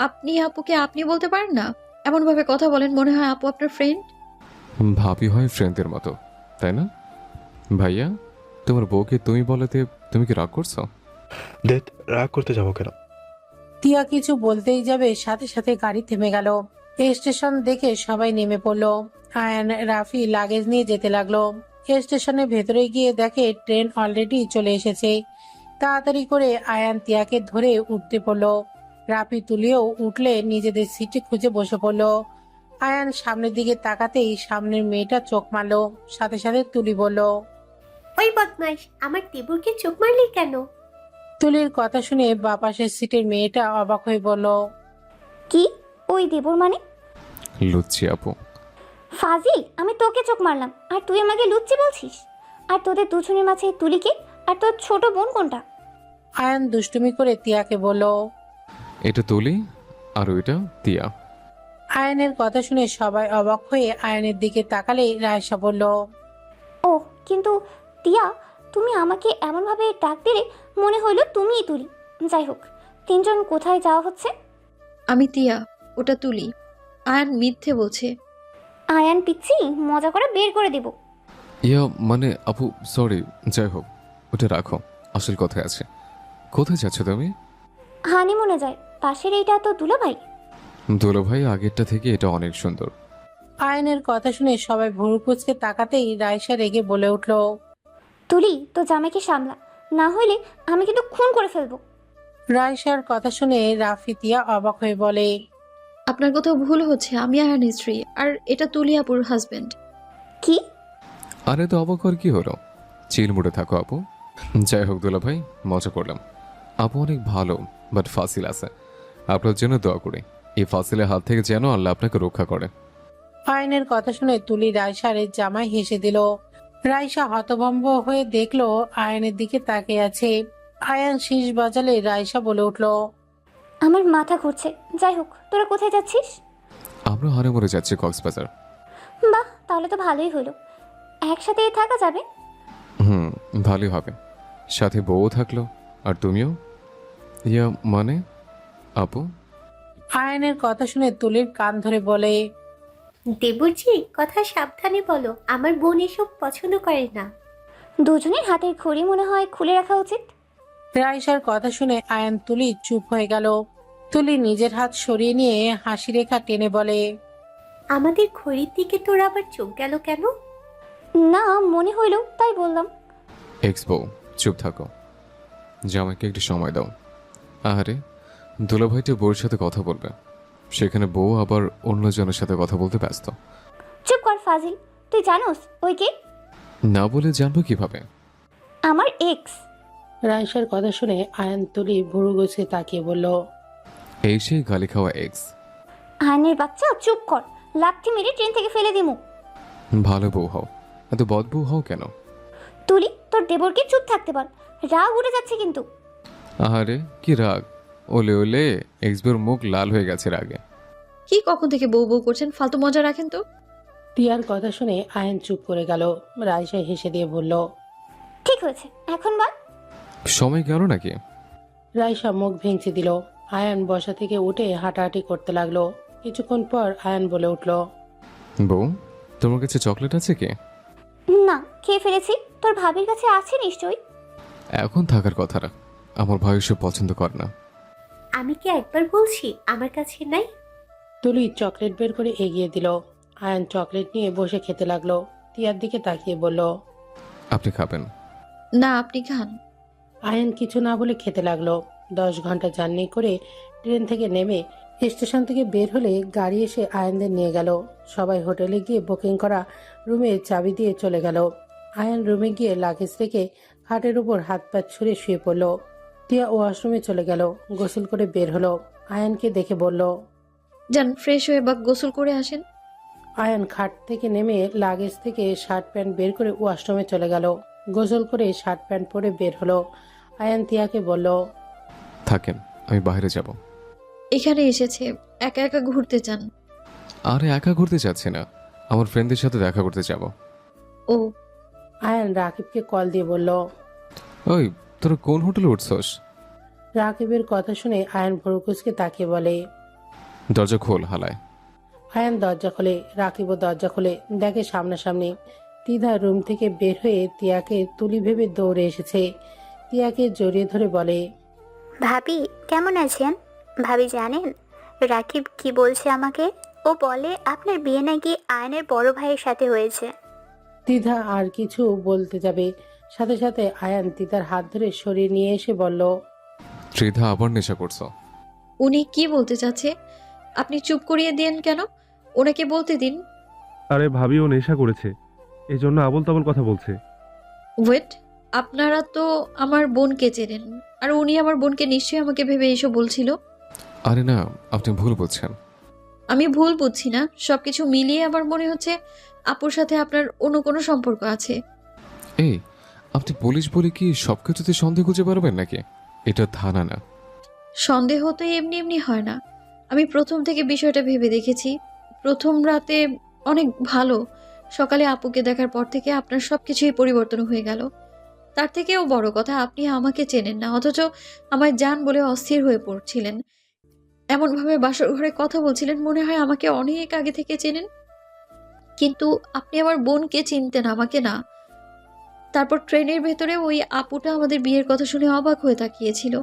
আপনি আপুকে আপনি বলতে পারেন না? এমন ভাবে কথা বলেন মনে হয় আপু আপনার ফ্রেন্ড। ভাবি হয় ফ্রেন্ডদের মতো, তাই না? ভাইয়া, তোমার বউকে তুমি বলাতে তুমি কি রাগ করছো? দেখ, রাগ করতে যাবো কেন? টিয়া কিছু বলতেই যাবে, সাথে সাথে গাড়ি থেমে গেল। স্টেশন দেখে সবাই নেমে পড়ল। আয়ান রাফি লাগেজ নিয়ে যেতে লাগলো। স্টেশনের ভেতরে গিয়ে দেখে ট্রেন অলরেডি চলে এসেছে। তাড়াতাড়ি করে আয়ান টিয়াকে ধরে উঠতে পড়লো। রাফি তুলিও উঠলে নিজেদের সিটে খুঁজে বসে পড়লো। আয়ান সামনের দিকে তাকাতেই সামনের মেয়েটা চোখ মারলো। সাথে সাথে তুলি বলল, ওই বদমাইশ, আমার দেবরকে চোখ মারলি কেন? তুলির কথা শুনে বাপাশের সিটের মেয়েটা অবাক হয়ে বলল, কি? ওই দেবর মানে? লুচ্ছি আপু। ফাজিল, আমি তোকে চোখ মারলাম আর তুই আমাকে লুচ্ছি বলছিস? আর তোদের দুজনের মাঝে তুলিকে আর তোর ছোট বোন কোনটা? আয়ান দুষ্টুমি করে তিয়াকে বলল। এটা তুলি আর ওইটা তিয়া। আয়ানের কথা শুনে সবাই অবাক হয়ে আয়ানের দিকে তাকালে রায়সা বলল, ও, কিন্তু টিয়া, তুমি আমাকে এমনভাবে ডাক দিলে মনে হইলো তুমিই তুলি। যাই হোক, তিনজন কোথায় যাওয়া হচ্ছে? আমি তিয়া, ওটা তুলি। আয়ান মিথ্যে বলছে। আয়ান পিচ্ছি, মজা করে বের করে দেব। ইয়া মানে আপু, সরি। যাই হোক, ওটা রাখো, আসল কথায় আছে। কোথায় যাচ্ছ তুমি? হানিমুনে যায়। পাশের এইটা তো দুলা ভাই। দুলো ভাই, আগেরটা থেকে এটা অনেক সুন্দর। আয়ানের কথা শুনে সবাই ভুরু কুচকে তাকাতেই রায়সা রেগে বলে উঠল, তুলি, তো জামাইকে সামলা, না হইলে আমি কিন্তু খুন করে ফেলবো। রায়সার কথা শুনে রাফি তিয়া অবাক হয়ে বলে, আপনার কোথাও ভুল হচ্ছে, আমি আয়ানের স্ত্রী আর এটা তুলি আপুর হাজবেন্ড। কি? আরে তো অবাক হওয়ার কি হলো? চিল মুডে থাকো আপু। যাই হোক দুলা ভাই, মজা করলাম। আপু অনেক ভালো, বাট ফাসিল আছে। আপনার জন্য দোয়া করি, এই ফাসিলের হাত থেকে যেন আল্লাহ আপনাকে রক্ষা করে। আয়নের কথা শুনে তুলি রায়সার জামাই হেসে দিল। রায়সা হতভম্ব হয়ে দেখলো আয়নের দিকে তাকিয়ে আছে। আয়ান শীষ বাজালে রায়সা বলে উঠল, আমার মাথা ঘুরছে। যাই হোক, তোরা কোথায় যাচ্ছিস? আমরা হানিমুনে যাচ্ছি কক্সবাজার। বাহ, তাহলে তো ভালোই হলো, একসাথে থাকা যাবে। হুম, ভালোই হবে। সাথে বউও থাকলো, আর তুমিও। ইয়া মানে আপু। আয়নের কথা শুনে তুলির কান ধরে বলে, দেবরজি, কথা সাবধানে বলো, আমার বোন এসব পছন্দ করে না। দুজনের হাতের ঘড়ি মনে হয় খুলে রাখা উচিত। রায়সার কথা শুনে আয়ান তুলি চুপ হয়ে গেল। তুলি নিজের হাত সরিয়ে নিয়ে হাসি রেখা টেনে বলে, আমাদের ঘড়ির দিকে তোর আবার চোখ গেল কেন? না, মনে হইল তাই বললাম। এক্স বউ, চুপ থাকো। জামাইকে একটু সময় দাও। আরে দুলাভাইটা বউয়ের সাথে কথা বলবে, সেখানে বউ আবার অন্যজনের সাথে কথা বলতে ব্যস্ত। চুপ কর ফাজিল, তুই জানোস ওই কে? না বলে জানবো কিভাবে? আমার এক্স। রাইসার কথা শুনে আয়ান তুলি ভুরু গুছিয়ে তাকিয়ে বলল, এই সেই গালি খাওয়া এক্স। আয়নের বাচ্চা চুপ কর, লাথি মেরে ট্রেন থেকে ফেলে দিমু। ভালো বউ হও, এত বদ বউ হও কেন? তুলি, তোর দেবরকে চুপ থাকতে বল, রাগ উঠে যাচ্ছে কিন্তু। আহারে কি রাগ! ওলে ওলে, এক্স বউর মুখ লাল হয়ে গেছে রাগে। কি কখন থেকে বউ বউ করছেন? ফালতু মজা রাখেন তো। টিয়ার কথা শুনে আয়ান চুপ করে গেল। রাইসা হেসে দিয়ে বলল, ঠিক হয়েছে, এখন বল। সময় গেল নাকি? রাইসা মুখ ভেঙচি দিল। আয়ান বসা থেকে উঠে হাঁটাহাঁটি করতে লাগলো। কিছুক্ষণ পর আয়ান বলে উঠল, বউ, তোমার কাছে চকলেট আছে কি? না, খেয়ে ফেলেছি। তোর ভাবির কাছে আছে নিশ্চয়ই। এখন থাকার কথা না, আমার ভাই এসব পছন্দ করে না। আমি কি একবার বলছি আমার কাছে নাই? তুলি চকলেট বের করে এগিয়ে দিল। আয়ান চকলেট নিয়ে বসে খেতে লাগলো। টিয়ার দিকে তাকিয়ে বলল, আপনি খাবেন? না, আপনি খান। আয়ান কিছু না বলে খেতে লাগলো। 10 ঘন্টা জার্নি করে ট্রেন থেকে নেমে স্টেশন থেকে বের হলে গাড়ি এসে আয়ানদের নিয়ে গেল। সবাই হোটেলে গিয়ে বুকিং করা রুমে চাবি দিয়ে চলে গেল। আয়ান রুমে গিয়ে লাগেজ রেখে খাটের উপর হাত পা ছুঁড়ে শুয়ে পড়ল। টিয়া ওয়াশরুমে চলে গেল, গোসল করে বের হলো। আয়ানকে দেখে বলল, যান, ফ্রেশ হয়ে বা গোসল করে আসেন। আয়ান খাট থেকে নেমে লাগেজ থেকে শার্ট প্যান্ট বের করে ওয়াশরুমে চলে গেল। গোসল করে শার্ট প্যান্ট পরে বের হলো। আয়ান টিয়াকে বলল, থাকেন, আমি বাইরে যাব। এখানে এসেছে, একা একা ঘুরতে চান? আরে একা ঘুরতে চাচ্ছি না, আমার ফ্রেন্ডদের সাথে দেখা করতে যাব। ও, আয়ান রাকিবকে কল দিয়ে বলল। ওই, তোরা কোন হোটেলে উঠছস? রাকিবের কথা শুনে আয়ান ভরকুচকে তাকিয়ে বলে। দরজা খোল হালায়। আয়ান দরজা খোলে, রাকিবও দরজা খোলে, দেখে সামনাসামনি। তিধা রুম থেকে বের হয়ে টিয়াকে তুলি ভেবে দৌড়ে এসেছে। টিয়াকে জড়িয়ে ধরে বলে, ভাবি কেমন আছেন? ভাবি জানেন রাকিব কি বলছে আমাকে? ও বলে আপনার বিয়ে নাকি আয়নের বড় ভাইয়ের সাথে হয়েছে। তিধা আর কিছু বলতে যাবে, সাথে সাথে আয়ান তিধার হাত ধরে সরিয়ে নিয়ে এসে বলল, ত্রিধা আবার নেশা করছো? উনি কি বলতে চাচ্ছে? আপনি চুপ করিয়ে দিন কেন? ওনাকে বলতে দিন। আরে ভাবি, ও নেশা করেছে, এই জন্য আবল তাবল কথা বলছে। ওয়েট, আপনারা তো আমার বোনকে চেনেন, আর উনি আমার বোনকে নিশ্চয়ই আমাকে ভেবে এসব বলছিল। আরে না, আপনি ভুল বলছেন। আমি ভুল বুঝছি না, সবকিছু মিলিয়ে আমার মনে হচ্ছে আপুর সাথে আপনার অন্য কোনো সম্পর্ক আছে। এই, আপনি পুলিশ বলে কি সবকিছুতে সন্দেহ খুঁজে পারবেন নাকি? এটা থানা না। সন্দেহ তো এমনি এমনি হয় না। আমি প্রথম থেকে বিষয়টা ভেবে দেখেছি। প্রথম রাতে অনেক ভালো, সকালে আপুকে দেখার পর থেকে আপনার সবকিছুই পরিবর্তন হয়ে গেল। তার থেকেও বড় কথা, আপনি আমাকে চেনেন না, অথচ আমায় জান বলে অস্থির হয়ে পড়ছিলেন। এমনভাবে বাসর ঘরে কথা বলছিলেন, মনে হয় আমাকে অনেক আগে থেকে চেনেন। কিন্তু আপনি আমার বোনকে চিনতেন, আমাকে না। তারপর ট্রেনের ভেতরে ওই আপুটা আমাদের বিয়ের কথা শুনে অবাক হয়ে তাকিয়েছিল।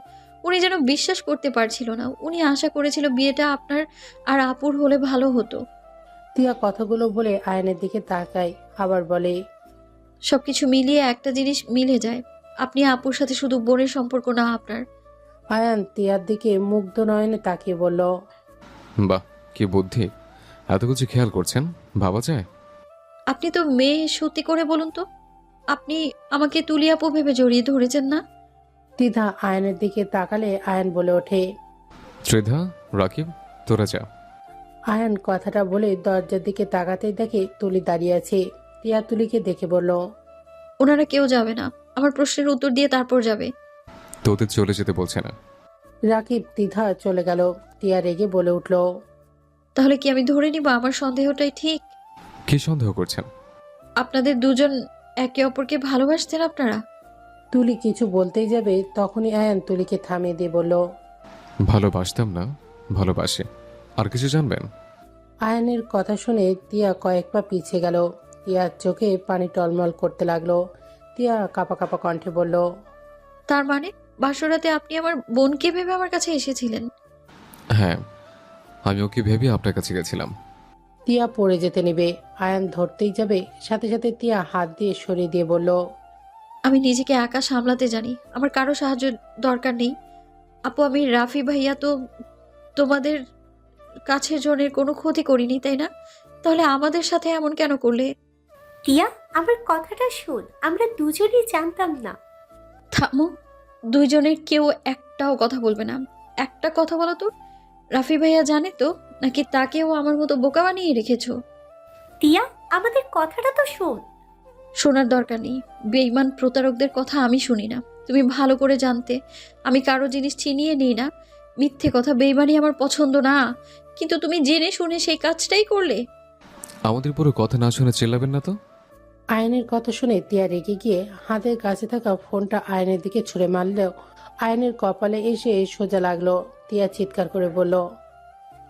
উনি যেন বিশ্বাস করতে পারছিল না। উনি আশা করেছিল বিয়েটা আপনার আর আপুর হলে ভালো হতো। টিয়া কথাগুলো বলে আয়নের দিকে তাকায়, আবার বলে, সবকিছু মিলিয়ে একটা জিনিস মিলে যায়, আপনি আপুর সাথে শুধু বোনের সম্পর্ক না আপনার। আয়ান টিয়ার দিকে মুগ্ধ নয়নে তাকিয়ে বলল, বাহ, কি বুদ্ধি! এত কিছু খেয়াল করছেন, ভাবা যায়। আপনি তো মেয়ে, সত্যি করে বলুন তো, আপনি আমাকে তুলি আপু ভেবে জড়িয়ে ধরেছেন না? তিধা আয়নের দিকে তাকালে আয়ান বলে ওঠে। ত্রিধা, রাকিব, তোরা যা। আয়ান কথাটা বলে দরজার দিকে তাকাতেই দেখে তুলি দাঁড়িয়ে আছে। টিয়া তুলিকে দেখে বলল, ওনারা কেউ যাবে না, আমার প্রশ্নের উত্তর দিয়ে তারপর যাবে। তোদের চলে যেতে বলছে না। রাকিব তিধা চলে গেল। টিয়া রেগে বলে উঠল, তাহলে কি আমি ধরে নিব আমার সন্দেহটাই ঠিক? কি সন্দেহ করছেন? আপনাদের দুজন একে অপরকে ভালোবাসতেন আপনারা? তুলি কিছু বলতেই যাবে, তখনই আয়ান তুলিকে থামিয়ে দিয়ে বলল, ভালোবাসতাম না, ভালোবাসে। আর কিছু জানবেন? আয়ানের কথা শুনে টিয়া কয়েক পা পিছিয়ে গেল। টিয়ার চোখে পানি টলমল করতে লাগলো। টিয়া কাপা কাপা কণ্ঠে বলল, তার মানে বাসরাতে আপনি আমার বোনকে ভেবে আমার কাছে এসেছিলেন? হ্যাঁ, আমি ওকে ভেবে আপনার কাছে গেছিলাম। টিয়া পড়ে যেতে নেবে, আয়ান ধরতেই যাবে, সাথে সাথে টিয়া হাত দিয়ে সরিয়ে দিয়ে বলল, আমি নিজেকে একা সামলাতে জানি, আমার কারো সাহায্য দরকার নেই। আপু আমি রাফি ভাইয়া তো তোমাদের কাছের জনের কোনো ক্ষতি করিনি তাই না? তাহলে আমাদের সাথে এমন কেন করলে? টিয়া, আমার কথাটা শোন, আমরা দুজনেই জানতাম না। থামো, দুইজনের কেউ একটাও কথা বলবে না। একটা কথা বলো তো, রাফি ভাইয়া জানে তো, নাকি তাকেও আমার মতো বোকা বানিয়ে রেখেছো? টিয়া, আমাদের কথাটা তো শোন। শোনার দরকার নেই, বেঈমান প্রতারকদের কথা আমি শুনি না। তুমি ভালো করে জানতে আমি কারো জিনিস ছিনিয়ে নিই না। মিথ্যে কথা, বেঈমানি আমার পছন্দ না, কিন্তু তুমি জেনে শুনে সেই কাজটাই করলে। আমাদের পুরো কথা না শুনে চিল্লাবেন না তো। আয়নের কথা শুনে তিয়া রেগে গিয়ে হাতের কাছে থাকা ফোনটা আয়নের দিকে ছুঁড়ে মারলেও আয়নের কপালে এসে সোজা লাগলো। তিয়া চিৎকার করে বলল,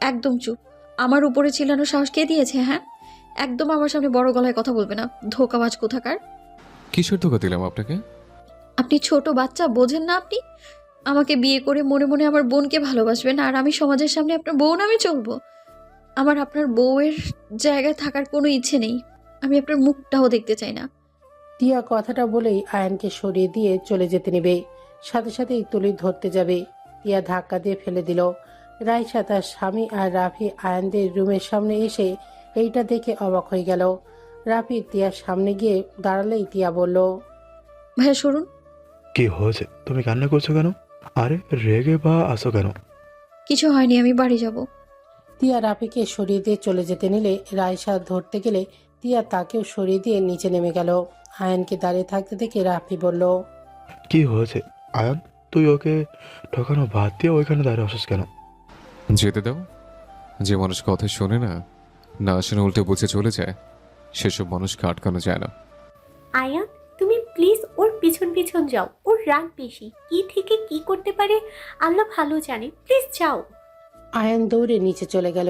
একদম চুপ। আমার উপরে চিল্লানোর সাহস কে দিয়েছে? হ্যাঁ, একদম আমার সামনে বড় গলায় কথা বলবে না, ধোঁকাবাজ কোথাকার। কিসের ধোকা দিলাম আপনাকে? আপনি ছোট বাচ্চা, বোঝেন না আপনি? আমাকে বিয়ে করে মনে মনে আমার বোনকে ভালোবাসবেন, আর আমি সমাজের সামনে আপনার বউ নামে চলবো? আমার আপনার বউয়ের জায়গায় থাকার কোনো ইচ্ছে নেই। আমি আপনার মুখটাও দেখতে চাই না। টিয়া কথাটা বলেই আয়নকে সরিয়ে দিয়ে চলে যেতে নেবে, সাথে সাথেই তুলি ধরতে যাবে। টিয়া ধাক্কা দিয়ে ফেলে দিল। রাইসা তার স্বামী আর রাফি আয়নদের রুমের সামনে এসে এইটা দেখে অবাক হয়ে গেল। রাফি টিয়ার সামনে গিয়ে দাঁড়ালেই টিয়া বলল, ভাইয়া সরুন। কি হয়েছে? তুমি কান্না করছো কেন? আরে রেগে বা আসো কেন? কিছু হয়নি, আমি বাড়ি যাব। টিয়া রাফিকে সরিয়ে দিয়ে চলে যেতে নিলে রাইসা ধরতে গেলে টিয়া তাকেও সরিয়ে দিয়ে নিচে নেমে গেল। আয়নকে দাঁড়িয়ে থাকতে দেখে রাফি বলল, কি হয়েছে আয়ান? তুই ওকে ঠকানো বাদ দিয়ে ওইখানে দাঁড়িয়ে আসিস কেন? যেতে দাও। যে মানুষ কথা শোনে না, না শুনে উল্টে বুঝে চলে যায়, সেসব মানুষকে আটকানো যায় না। আয়ান, তুমি প্লিজ ওর পিছন পিছন যাও। ওর রাগ বেশি, কি থেকে কি করতে পারে আল্লাহ ভালো জানে। প্লিজ যাও। আয়ন দৌড়ে নিচে চলে গেল।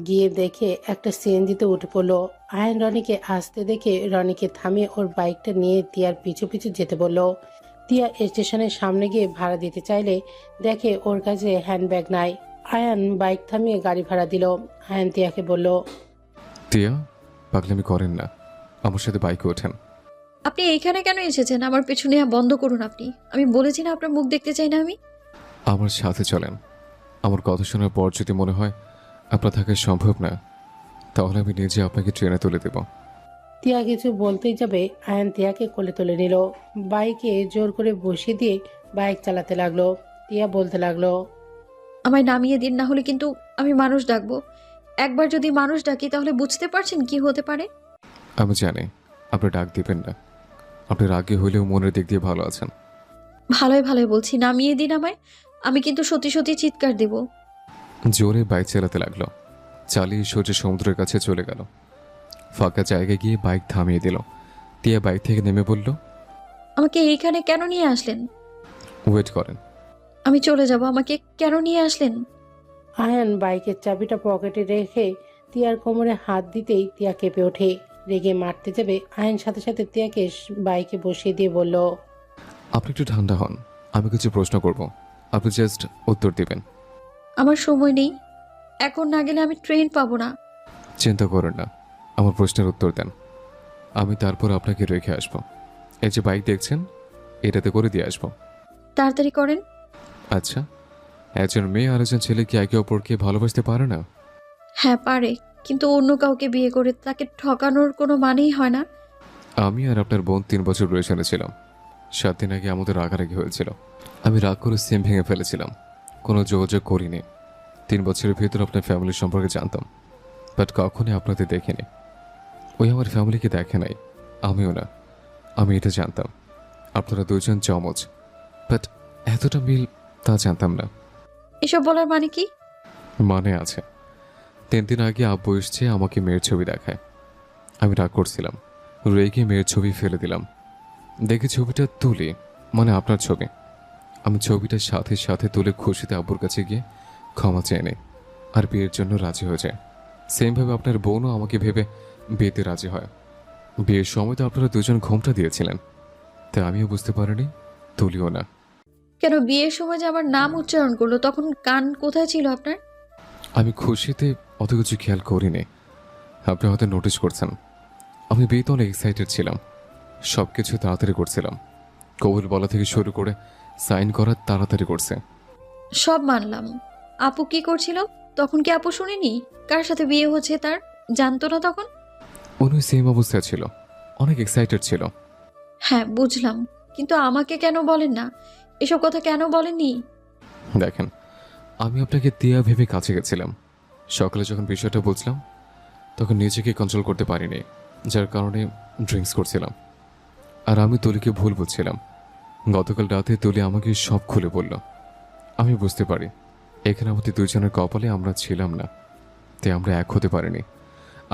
গিয়ে দেখে একটা সিএনজিতে উঠে পড়লো। আয়ন রনিকে আসতে দেখে রনিকে থামিয়ে ওর বাইকটা নিয়ে টিয়ার পিছু পিছু যেতে বলল। টিয়া স্টেশনের সামনে গিয়ে ভাড়া দিতে চাইলে দেখে ওর কাছে হ্যান্ডব্যাগ নাই। আয়ান বাইক থামিয়ে গাড়ি ভাড়া দিল। আয়ান টিয়াকে বলল, টিয়া, পাগলামি করেন না, আমার সাথে বাইকে ওঠেন। আপনি এইখানে কেন এসেছেন? আমার পেছু নেওয়া বন্ধ করুন আপনি। আমি বলেছি না আপনার মুখ দেখতে চাই না আমি। আমার সাথে চলেন। আমার কথা শোনার পর যদি মনে হয় আপনার থাকা সম্ভব না, তাহলে আমি নিজে আপনাকে ট্রেনে তুলে দেব। টিয়া কিছু বলতেই যাবে আয়ান টিয়াকে কোলে তুলে নিল। বাইকে জোর করে বসিয়ে দিয়ে বাইক চালাতে লাগলো। টিয়া বলতে লাগলো, আমায় নামিয়ে দিন, না হলে কিন্তু আমি মানুষ ডাকবো। একবার যদি মানুষ ডাকি তাহলে বুঝতে পারছেন কি হতে পারে। আমি জানি আপনি ডাক দিবেন না, আপনি রাগে হইলেও মনের দিক দিয়ে ভালো আছেন। ভালোই ভালোই বলছি, নামিয়ে দিন আমায়। আমি কিন্তু সত্যি সত্যি চিৎকার দেব। জোরে বাইক চালাতে লাগলো। চালিয়ে সোজা সমুদ্রের কাছে চলে গেল। ফাঁকা জায়গায় গিয়ে বাইক থামিয়ে দিল। টিয়া বাইক থেকে নেমে বলল, আমাকে এইখানে কেন নিয়ে আসলেন? ওয়েট করেন। আমি চলে যাব, আমাকে কেন নিয়ে আসলেন? আয়ান বাইকের চাবিটা পকেটে রেখে টিয়ার কোমরে হাত দিতেই টিয়া কেঁপে ওঠে। রেগে মারতে যাবে আয়ান সাথে সাথে টিয়াকে বাইকে বসিয়ে দিয়ে বলল, আপনি একটু ঠান্ডা হন, আমি কিছু প্রশ্ন করব, আপনি জাস্ট উত্তর দিবেন। আমার সময় নেই, এখন না গেলে আমি ট্রেন পাবো না। চিন্তা করেন না, আমার প্রশ্নের উত্তর দেন, আমি তারপর আপনাকে রেখে আসব। এই যে বাইক দেখছেন, এটাতে করে দিয়ে আসব। তাড়াতাড়ি করেন। আচ্ছা, একজন মেয়ে আর একজন ছেলে কি একে অপরকে ভালোবাসতে পারে না? হ্যাঁ পারে, কিন্তু অন্য কাউকে বিয়ে করে তাকে ঠকানোর কোনো মানেই হয় না। আমি আর আপনার বোন 3 বছর রিলেশনে ছিলাম। 7 দিন আগে আমাদের রাগারাগি হয়েছিল। আমি রাগ করে সিম ভেঙে ফেলেছিলাম, কোনো যোগাযোগ করিনি। 3 বছরের ভিতর আপনার ফ্যামিলির সম্পর্কে জানতাম, বাট কখনই আপনাদের দেখিনি। ওই আমার ফ্যামিলিকে দেখে নাই, আমিও না। আমি এটা জানতাম আপনারা দুজন জমজ, বাট এতটা মিল তা জানতাম না। এসব বলার মানে কি? মানে আছে। 3 দিন আগে আব্বু এসছে, আমাকে মেয়ের ছবি দেখায়। আমি রাগ করছিলাম, রেগে মেয়ের ছবি ফেলে দিলাম। দেখে ছবিটা তুলি, মানে আপনার ছবি। আমি ছবিটার সাথে সাথে তুলে খুশিতে আব্বুর কাছে গিয়ে ক্ষমা চেয়ে নেই, আর বিয়ের জন্য রাজি হয়ে যায়। সেমভাবে আপনার বোনও আমাকে ভেবে বিয়েতে রাজি হয়। বিয়ের সময় তো আপনারা দুজন ঘোমটা দিয়েছিলেন, তাই আমিও বুঝতে পারিনি, তুলিও না। কেন বিয়ের সময় যে আমার নাম উচ্চারণ করলো, তখন কান কোথায় ছিল আপনার? আমি খুশিতে অত কিছু খেয়াল করিনি। আপনি হয়তো নোটিস করছেন, আমি বিয়েতে অনেক এক্সাইটেড ছিলাম। সব কিছু তাড়াতাড়ি করছিলাম, কবুল বলা থেকে শুরু করে সাইন করা তাড়াতাড়ি করছে। সব মানলাম। আপু কি করছিল তখন? কি আপু শুনেনি কার সাথে বিয়ে হচ্ছে তার? জানতো না তখন? উনি সেম অবস্থায় ছিল, অনেক এক্সাইটেড ছিল। হ্যাঁ বুঝলাম, কিন্তু আমাকে কেন বলেন না? এসব কথা কেন বলেননি? দেখেন, আমি আপনাকে তিয়া ভেবে কাছে গেছিলাম। সকালে যখন বিষয়টা বুঝলাম তখন নিজেকে কন্ট্রোল করতে পারিনি, যার কারণে ড্রিঙ্কস করছিলাম। আর আমি তুলিকে ভুল বুঝছিলাম। গতকাল রাতে তুলি আমাকে সব খুলে বলল। আমি বুঝতে পারি এখানে আমাদের দুজনের কপালে আমরা ছিলাম না, তাই আমরা এক হতে পারিনি।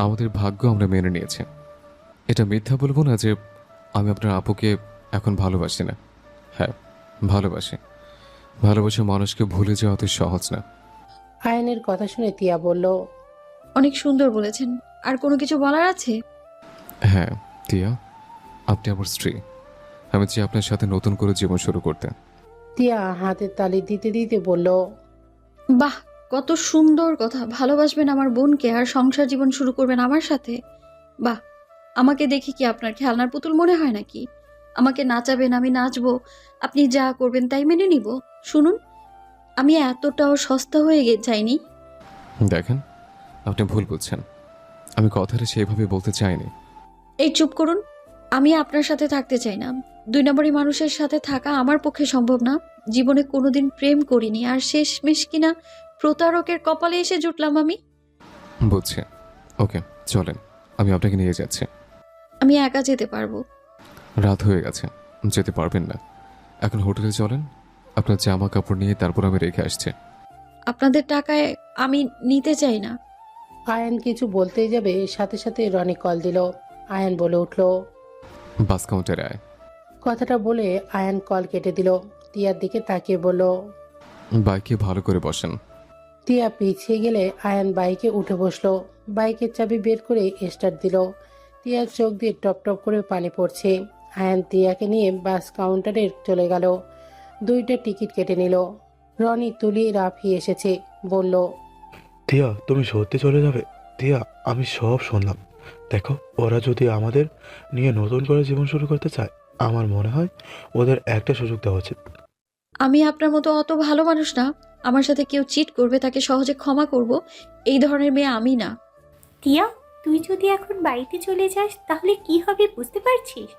আমাদের ভাগ্য আমরা মেনে নিয়েছি। এটা মিথ্যা বলবো না যে আমি আপনার আপুকে এখন ভালোবাসি না। হ্যাঁ, ভালোবাসি। ভালোবাসা মানুষকে ভুলে যাওয়া অত সহজ না। আয়ানের কথা শুনে তিয়া বলল, অনেক সুন্দর বলেছেন। আর কোনো কিছু বলার আছে? হ্যাঁ তিয়া, আপনি আমার স্ত্রী। আমি চাই আপনার সাথে নতুন করে জীবন শুরু করতে। তিয়া হাতের তালি দিতে দিতে বলল, বাহ, কত সুন্দর কথা! ভালোবাসবেন আমার বোনকে আর সংসার জীবন শুরু করবেন আমার সাথে। বাহ, আমাকে দেখে কি আপনার খেলনার পুতুল মনে হয় নাকি? আমাকে নাচাবেন, আমি নাচবো, আপনি যা করবেন তাই মেনে নিব। শুনুন, আমি এতটাও সস্তা হয়ে যাইনি। দেখেন, আপনি ভুল বুঝছেন। আমি কথাটা সেইভাবে বলতে চাইনি। এই চুপ করুন। আমি আপনার সাথে থাকতে চাই না। 2 নম্বরই মানুষের সাথে থাকা আমার পক্ষে সম্ভব না। জীবনে কোনোদিন প্রেম করিনি, আর শেষমেশ কিনা প্রতারকের কপালে এসে জুটলাম আমি। বুঝছি। ওকে, চলেন, আমি আপনাকে নিয়ে যাচ্ছি। আমি একা যেতে পারবো। রাত হয়ে গেছে, যেতে পারবেন না। এখন হোটেলে চলেন, আপনার জামা কাপড় নিয়ে তারপর আমি রেখে আসছি। আপনাদের টাকায় আমি নিতে চাই না। আয়ান কিছু বলতেই যাবে, সাথে সাথে রনি কল দিল। আয়ান বলে উঠল, বাস কাউন্টারে আয়। কথাটা বলে আয়ান কল কেটে দিল। তিয়ার দিকে তাকিয়ে বলল, বাইকে ভালো করে বসেন। তিয়া পিছিয়ে গেলে আয়ান বাইকে উঠে বসলো। বাইকের চাবি বের করে স্টার্ট দিল। তিয়ার চোখ দিয়ে টপ টপ করে পানি পড়ছে। আয়ান তিয়াকে নিয়ে বাস কাউন্টারে চলে গেল। 2টা টিকিট কেটে নিল। রনি, তুলি, রাফি এসেছে। বলল, তিয়া, তুমি সত্যি চলে যাবে? তিয়া, আমি সব শুনলাম। দেখো, ওরা যদি আমাদের নিয়ে নতুন করে জীবন শুরু করতে চায়, আমার মনে হয় ওদের একটা সুযোগ দেওয়া উচিত। আমি আপনার মতো অত ভালো মানুষ না। আমার সাথে কেউ চিট করবে তাকে সহজে ক্ষমা করব, এই ধরনের মেয়ে আমি না। টিয়া, তুই যদি এখন বাড়িতে চলে যাস তাহলে কি হবে বুঝতে পারছিস?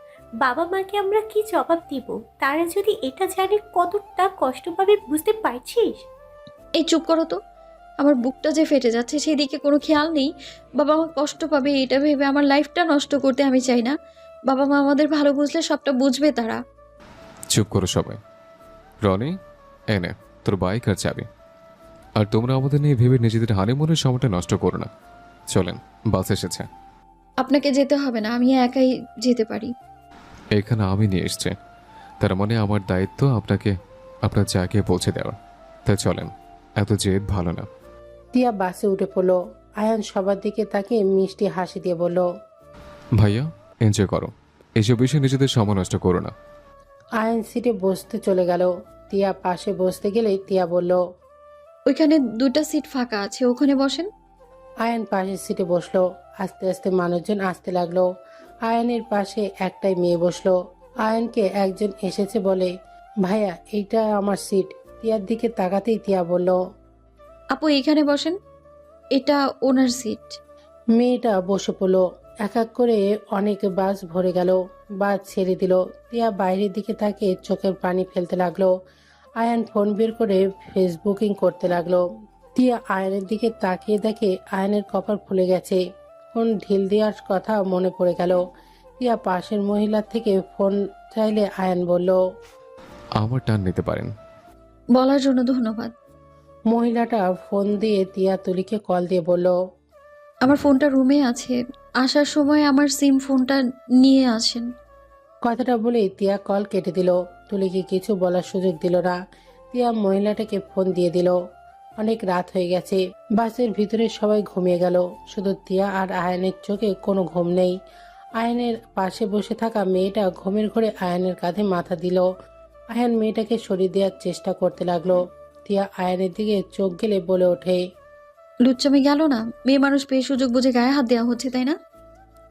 বাবা মাকে আমরা কি জবাব দিব? তারা যদি এটা জানে কতটা কষ্ট পাবে বুঝতে পারছিস? এই চুপ করো তো। আমার বুকটা যে ফেটে যাচ্ছে সেই দিকে কোনো খেয়াল নেই। বাবা মা কষ্ট পাবে এটা ভেবে আমার লাইফটা নষ্ট করতে আমি চাই না। বাবা মা আমাদের ভালো বুঝলে সবটা বুঝবে তারা। চুপ করো সবাই। রনি, এনে তোর বাইক আর চাবি। আর তোমরা আমাদের নিয়ে ভেবে নিজেদের হানিমুনের সময়টা নষ্ট করো না। চলেন, বাস এসেছে। আপনাকে যেতে হবে না, আমি একাই যেতে পারি। এখানে আমি নিয়ে এসছি, তার মানে আমার দায়িত্ব আপনাকে আপনার জায়গায় পৌঁছে দেওয়া। তাই চলেন, এত জেদ ভালো না। তিয়া বাসে উঠে পড়লো। আয়ান সবার দিকে তাকিয়ে মিষ্টি হাসি দিয়ে বলল, ভাইয়া, এনজয় করো, এইসব বিষয়ে নিজেদের সময় নষ্ট করো না। আয়ান সিটে বসতে চলে গেল। তিয়া পাশে বসতে গেলে তিয়া বলল, ওইখানে 2টা সিট ফাঁকা আছে, ওখানে বসেন। আয়ান পাশের সিটে বসলো। আস্তে আস্তে মানুষজন আসতে লাগলো। আয়ানের পাশে একটাই মেয়ে বসলো। আয়ানকে একজন এসেছে বলে, ভাইয়া, এইটা আমার সিট। তিয়ার দিকে তাকাতেই তিয়া বলল, আপু এইখানে বসেন, এটা ওনার সিট। মেয়েটা বসে পড়লো। এক এক করে অনেক বাস ভরে গেল। বাস ছেড়ে দিল। তিয়া বাইরের দিকে তাকিয়ে চোখের পানি ফেলতে লাগলো। আয়ান ফোন বের করে ফেসবুকিং করতে লাগলো। তিয়া আয়নের দিকে তাকিয়ে দেখে আয়নের কপাল ফুলে গেছে। ফোন ঢিল দেওয়ার কথা মনে পড়ে গেল। তিয়া পাশের মহিলার থেকে ফোন চাইলে আয়ান বলল, আমার টান নিতে পারেন। বলার জন্য ধন্যবাদ। মহিলাটা ফোন দিয়ে তিয়া তুলিকে কল দিয়ে বলল, আমার ফোনটা রুমে আছে, আসার সময় আমার সিম ফোনটা নিয়ে আসেন। কথাটা বলে তিয়া কল কেটে দিল। তুলিকে কিছু বলার সুযোগ দিল না। তিয়া মহিলাটাকে ফোন দিয়ে দিল। অনেক রাত হয়ে গেছে। বাসের ভিতরে সবাই ঘুমিয়ে গেল। শুধু তিয়া আর আয়নের চোখে কোনো ঘুম নেই। আয়নের পাশে বসে থাকা মেয়েটা ঘুমের ঘোরে আয়নের কাঁধে মাথা দিল। আয়ন মেয়েটাকে সরিয়ে দেওয়ার চেষ্টা করতে লাগলো। তিয়া আয়নের দিকে চোখ গেলে বলে ওঠে, লুচ্চামি গেল না? মেয়ে মানুষ পেয়ে সুযোগ বুঝে গায়ে হাত দেওয়া হচ্ছে, তাই না?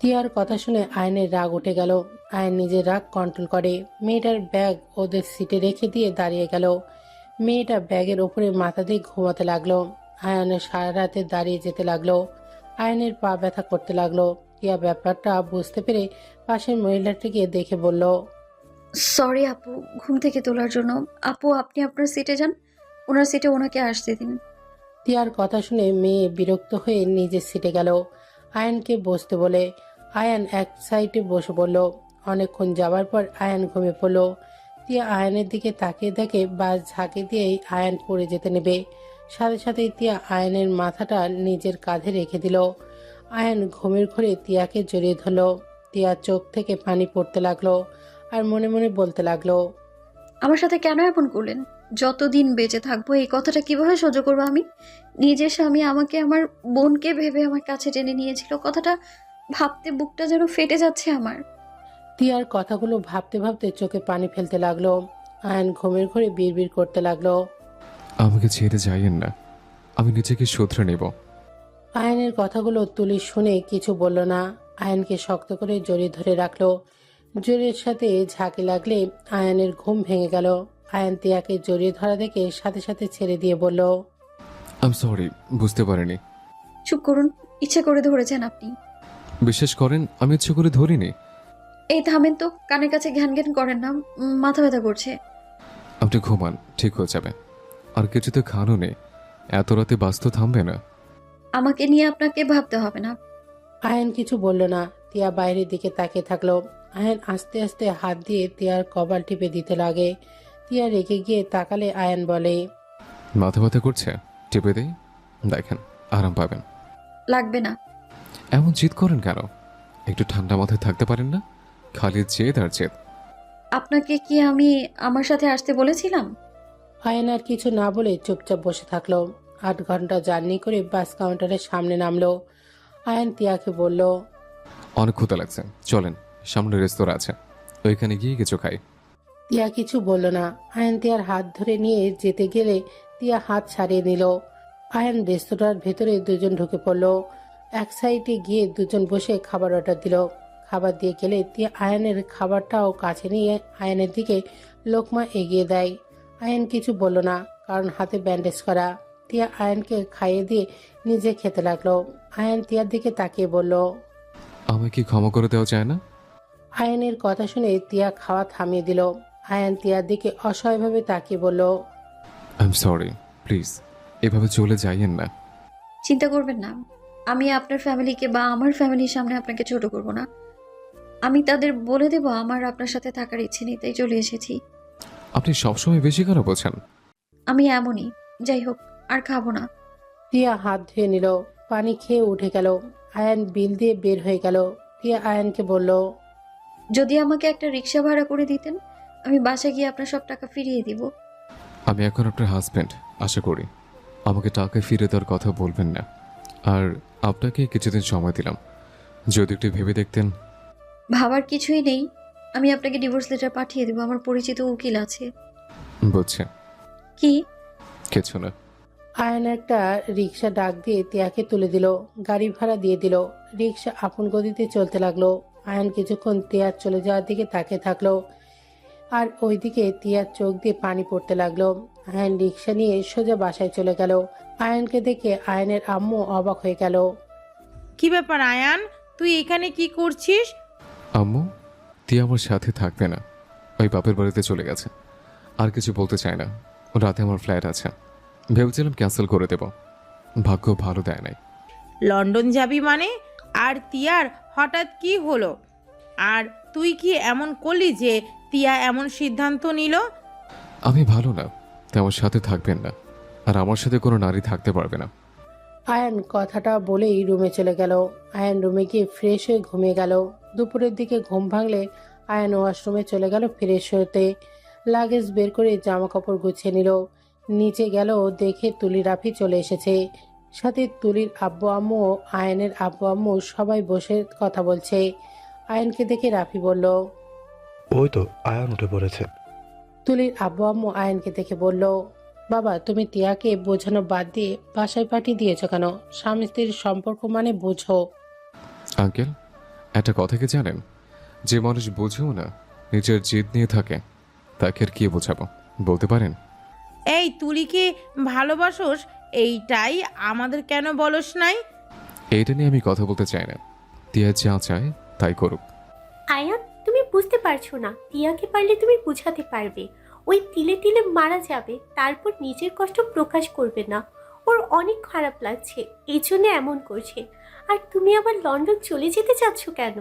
তিয়ার কথা শুনে আয়নের রাগ উঠে গেল। আয়ন নিজের রাগ কন্ট্রোল করে। মেয়েটার ব্যাগ ওদের সিটে রেখে দিয়ে দাঁড়িয়ে গেল। মেয়েটা ব্যাগের ওপরে মাথা দিয়ে ঘুমাতে লাগলো। আয়ানের সারা রাতে দাঁড়িয়ে যেতে লাগলো। আয়নের পা ব্যথা করতে লাগলো। টিয়া ব্যাপারটা বুঝতে পেরে পাশের মহিলাটিকে দেখে বলল, সরি আপু, ঘুম থেকে তোলার জন্য। আপু, আপনি আপনার সিটে যান, ওনার সিটে ওনাকে আসতে দিন। টিয়ার কথা শুনে মেয়ে বিরক্ত হয়ে নিজের সিটে গেল আয়ানকে বসতে বলে। আয়ান এক সাইডে বসে পড়ল। অনেকক্ষণ যাওয়ার পর আয়ান ঘুমিয়ে পড়ল। টিয়া আয়ানের দিকে তাকিয়ে দেখে বাস ঝাঁকি দিয়েই আয়ান পড়ে যেতে নেবে। সাথে সাথেই টিয়া আয়ানের মাথাটা নিজের কাঁধে রেখে দিল। আয়ান ঘুমের ঘরে টিয়াকে জড়িয়ে ধরল। টিয়ার চোখ থেকে পানি পড়তে লাগলো আর মনে মনে বলতে লাগলো, আমার সাথে কেন এমন করলেন? যতদিন বেঁচে থাকবো এই কথাটা কিভাবে সহ্য করবো আমি? নিজের স্বামী আমাকে আমার বোনকে ভেবে আমার কাছে টেনে নিয়েছিল, কথাটা ভাবতে বুকটা যেন ফেটে যাচ্ছে আমার। টিয়ার কথাগুলো ভাবতে ভাবতে চোখে পানি ফেলতে লাগলো। আয়ান ঘুমের ঘরে বিড়বিড় করতে লাগলো, আমাকে ছেড়ে যাইয়েন না, আমি নিজেকে শুধরে নেব। আয়ানের কথাগুলো তুলি শুনে কিছু বলল না। আয়ানকে শক্ত করে জড়িয়ে ধরে রাখলো। জোরের সাথে ঝাঁকি লাগলে আয়ানের ঘুম ভেঙে গেল। আয়ান টিয়াকে জড়িয়ে ধরা দেখে সাথে সাথে ছেড়ে দিয়ে বলল, আই এম সরি, বুঝতে পারিনি। চুপ করুন, ইচ্ছে করে ধরেছেন আপনি। বিশ্বাস করেন আমি ইচ্ছে করে ধরিনি। এই থামেন তো, কানের কাছে ঘ্যান ঘ্যান করেন না, মাথা ব্যথা করছে। আপনি ঘুমান, ঠিক হয়ে যাবে। আর কিছু তো খানও নেই, এত রাতে বাস তো থামবে না। আমাকে নিয়ে আপনাকে ভাবতে হবে না। আয়ান কিছু বলল না। টিয়া বাইরের দিকে তাকিয়ে থাকলো। আয়ান আস্তে আস্তে হাত দিয়ে টিয়ার কপাল টিপে দিতে লাগে। টিয়া রেগে গিয়ে তাকালে আয়ান বলে, মাথা ব্যথা করছে, টিপে দেই, দেখেন আরাম পাবেন। লাগবে না। এমন জিদ করেন কেন? একটু ঠান্ডা মাথায় থাকতে পারেন না? খালি জেদ আর জেদ। আপনাকে কি আমি আমার সাথে আসতে বলেছিলাম? আয়ান আর কিছু না বলে চুপচাপ বসে থাকলো। 8 ঘন্টা জার্নি করে বাস কাউন্টারের সামনে নামলো। আয়ান টিয়াকে বলল, অনেক ক্ষুধা লাগছে, চলেন, সামনে রেস্তোরাঁ আছে, ওইখানে গিয়ে কিছু খাই। টিয়া কিছু বলল না। আয়ান টিয়ার হাত ধরে নিয়ে যেতে গেলে টিয়া হাত ছাড়িয়ে নিল। আয়ান রেস্তোরাঁর ভেতরে দুজন ঢুকে পড়ল। এক সাইডে গিয়ে দুজন বসে খাবার অর্ডার দিল। খাবার দিয়ে গেলে টিয়া আয়ানের খাবারটাও কাছে নিয়ে আয়ানের দিকে লোকমা এগিয়ে দেয়। আয়ান কিছু বলল না, কারণ হাতে ব্যান্ডেজ করা। টিয়া আয়ানকে খাইয়ে দিয়ে নিজে খেতে লাগলো। আয়ান টিয়ার দিকে তাকিয়ে বলল, আমায় কি ক্ষমা করে দেওয়া যায় না? আয়ানের কথা শুনে টিয়া খাওয়া থামিয়ে দিল। আয়ান টিয়ার দিকে অসহায়ভাবে তাকিয়ে বলল, আই এম সরি, প্লিজ এভাবে চলে যাইয়েন না। চিন্তা করবেন না, আমি আপনার ফ্যামিলিকে বা আমার ফ্যামিলির সামনে আপনাকে ছোট করব না। আমি তাদের বলে দেব আমার আপনার সাথে থাকার ইচ্ছে নেই, তাই চলে এসেছি। আপনি সবসময় বেশি করে বোঝেন। আমি এমনই। যাই হোক, আর খাবো না। টিয়া হাত ধুয়ে নিল, পানি খেয়ে উঠে গেল। আয়ান বিল দিয়ে বের হয়ে গেল। টিয়া আয়ানকে বলল, যদি আমাকে একটা রিক্সা ভাড়া করে দিতেন, আমি বাসায় গিয়ে আপনার সব টাকা ফিরিয়ে দিব। আমি এখন আপনার হাজব্যান্ড, আশা করি আমাকে টাকা ফিরে দেওয়ার কথা বলবেন না। আর আপনাকে কিছুদিন সময় দিলাম, যদি একটু ভেবে দেখতেন। ভাবার কিছুই নেই, আমি আপনাকে ডিভোর্স লেটার পাঠিয়ে দেবো, আমার পরিচিত উকিল আছে। বুঝছে? কি? কিছু না। আয়ান একটা রিক্সা ডাক দিয়ে টিয়াকে তুলে দিল। গাড়ি ভাড়া দিয়ে দিল। রিক্সা আপন গতিতে চলতে লাগলো। আয়ান কিছুক্ষণ টিয়ার চলে যাওয়ার দিকে তাকিয়ে থাকলো। আর ওইদিকে টিয়ার চোখ দিয়ে পানি পড়তে লাগলো। আয়ান রিক্সা নিয়ে সোজা বাসায় চলে গেল। আয়ানকে দেখে আয়ানের আম্মু অবাক হয়ে গেল। কি ব্যাপার আয়ান, তুই এখানে কি করছিস? আম্মু, তুই আমার সাথে থাকবে না, ওই বাপের বাড়িতে চলে গেছে। আর কিছু বলতে চাই না, রাতে আমার ফ্লাইট আছে, ভেবেছিলাম ক্যান্সেল করে দেব, ভাগ্য ভালো দেয় নাই। লন্ডন যাবি মানে? আর তিয়ার হঠাৎ কি হলো? আর তুই কি এমন করলি যে তিয়া এমন সিদ্ধান্ত নিল? আমি ভালো না, তাই আমার সাথে থাকবেন না, আর আমার সাথে কোনো নারী থাকতে পারবে না। আয়ান কথাটা বলেই রুমে চলে গেল। আয়ান রুমে গিয়ে ফ্রেশ হয়ে ঘুমিয়ে গেল। দুপুরের দিকে ঘুম ভাঙলে আয়ান ওয়াশরুমে চলে গেল ফ্রেশ হতে। লাগেজ বের করে জামা কাপড় গুছিয়ে নিল। নিচে গেল, দেখে তুলি রাফি চলে এসেছে। সাথে তুলির আব্বু আম্মু ও আয়ানের আব্বু আম্মু সবাই বসে কথা বলছে। আয়ানকে দেখে রাফি বলল, ওই তো আয়ান উঠে পড়েছে। তুলির আব্বু আম্মু আয়ানকে দেখে বলল, বাবা তুমি টিয়াকে বোঝানো বাদ দিয়ে বাসায় পাঠিয়ে দিয়েছো কেন? স্বামী স্ত্রীর সম্পর্ক মানে বুঝো। আঙ্কেল, একটা কথা কি জানেন? যে মানুষ বোঝেও না, নিজের জিদ নিয়ে থাকে, তাকে আর কি বোঝাবো বলতে পারেন? এই তুলিকে ভালোবাসোস, এইটাই আমাদের কেন বলস নাই? এইটা নিয়ে আমি কথা বলতে চাই না। তিয়া যা চায় তাই করুক। আয়ান, তুমি বুঝতে পারছো না, টিয়াকে পারলে তুমি বুঝাতে পারবে। ওই তিলে তিলে মারা যাবে, তারপর নিজের কষ্ট প্রকাশ করবে না। ওর অনেক খারাপ লাগছে, এই জন্য এমন করছে। আর তুমি আবার লন্ডন চলে যেতে চাচ্ছ কেন?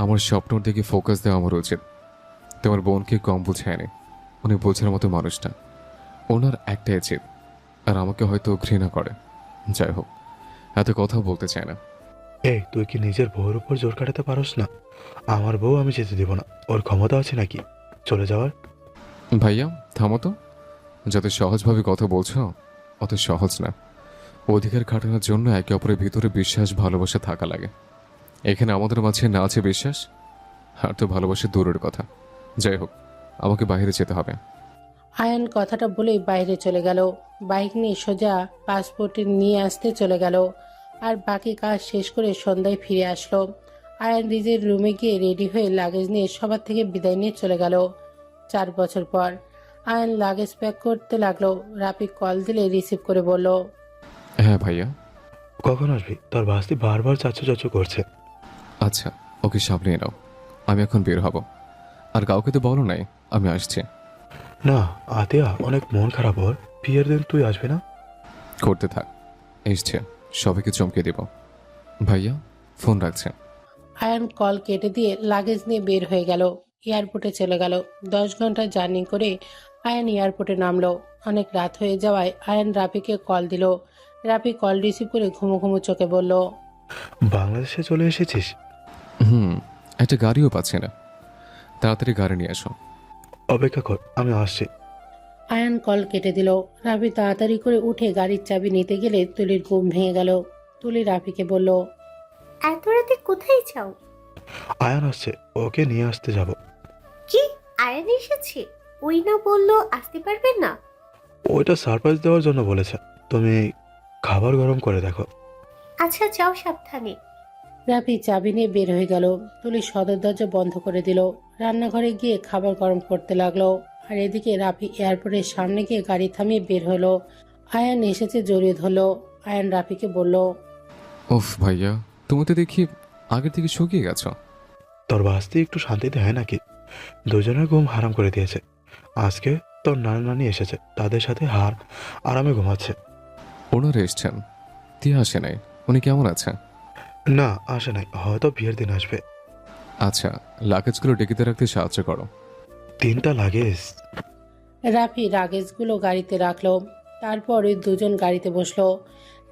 আমার স্বপ্নর দিকে ফোকাস দেওয়া আমার উচিত। তোমার বোনকে কম বুঝায়নি, উনি বোঝার মতো মানুষটা। ওনার একটাই জিদ, আর আমাকে হয়তো ঘৃণা করে। যাই হোক, এত কথা বলতে চায় না। এই, তুই কি নিজের বউয়ের উপর জোর কাটাতে পারস না? আমার বউ আমি যেতে দিব না। ওর ক্ষমতা আছে নাকি চলে যাওয়ার? ভাইয়া থামো তো। যত সহজভাবে কথা বলছো অত সহজ না। অধিকার খাটানোর জন্য একে অপরের ভিতরে বিশ্বাস ভালোবাসা থাকা লাগে। এখানে আমাদের মাঝে না আছে বিশ্বাস, আর তো ভালোবাসা দূরের কথা। যাই হোক, আমাকে বাইরে যেতে হবে। আয়ান কথাটা বলেই বাইরে চলে গেল। বাইক নিয়ে সোজা পাসপোর্ট নিয়ে আসতে চলে গেল, আর বাকি কাজ শেষ করে সন্ধ্যায় ফিরে আসলো। আয়ান নিজের রুমে গিয়ে রেডি হয়ে লাগেজ নিয়ে সবার থেকে বিদায় নিয়ে চলে গেল। 4 বছর পর আয়ান লাগেজ প্যাক করতে লাগলো। রাফি কল দিলে রিসিভ করে বলল, হ্যাঁ ভাইয়া। কখন আসবি? তোর ভাস্তি বারবার চাচ্ছু চাচ্ছু করছে। আচ্ছা, ওকে সামলিয়ে নাও। আমি এখন বের হব। আর কাউকে তো বলো নাই আমি আসছি। না, আতিয়া অনেক মন খারাপ ওর। বিয়ের দিন তুই আসবি না? করতে থাক, এসছে, সবাইকে চমকে দেব। ভাইয়া ফোন রাখছে। আয়ান কল কেটে দিয়ে লাগেজ নিয়ে বের হয়ে গেল। এয়ারপোর্টে চলে গেল। 10 ঘন্টা জার্নি করে আয়ান এয়ারপোর্টে নামলো। অনেক রাত হয়ে যাওয়ায় আয়ান রাফিকে কল দিল। রাফি কল রিসিভ করে ঘুমো ঘুমো চোখে বলল, বাংলাদেশে চলে এসেছিস? একটা গাড়িও পাচ্ছে না। তাড়াতাড়ি গাড়ি নিয়ে আসো। অপেক্ষা কর, আমি আসছি। আয়ান কল কেটে দিল। রাফি তাড়াতাড়ি করে উঠে গাড়ির চাবি নিতে গেলে তুলির ঘুম ভেঙে গেল। তুলি রাফিকে বলল, এত রাতে কোথায় যাও? আয়ান আসছে, ওকে নিয়ে আসতে যাব। কি, আয়ান এসেছে? ওই না বললো আসতে পারবেন না? ওইটা সারপ্রাইজ দেওয়ার জন্য বলেছে। তুমি খাবার গরম করে দেখো। আচ্ছা যাও সাবধানে। রাফি চাবি নিয়ে বের হয়ে গেল। তুলি সদর দরজা বন্ধ করে দিল। রান্নাঘরে গিয়ে খাবার গরম করতে লাগলো। আর এদিকে রাফি এয়ারপোর্টের সামনে গিয়ে গাড়ি থামিয়ে বের হলো। আয়ান এসেছে, জড়িয়ে ধরলো। আয়ান রাফিকে বলল, উফ ভাইয়া, তুমি তো দেখি আগের থেকে শুকিয়ে গেছো। তোর ভাস্তি একটু শান্তিতে হয় নাকি? দুজনের ঘুম হারাম করে দিয়েছে। আজকে তোর নানা নানি এসেছে, তাদের সাথে আরামে ঘুমাচ্ছে। ওনারা এসছেন, তিয়া আসে নাই। উনি কেমন আছে? না, আসে নাই, হয়তো বিয়ের দিন আসবে। আচ্ছা, লাগেজগুলো ডেকিতে রাখতে সাহায্য করো। 3টা লাগেজ? রাফি লাগেজগুলো গাড়িতে রাখলো। তারপর ওই দুজন গাড়িতে বসলো।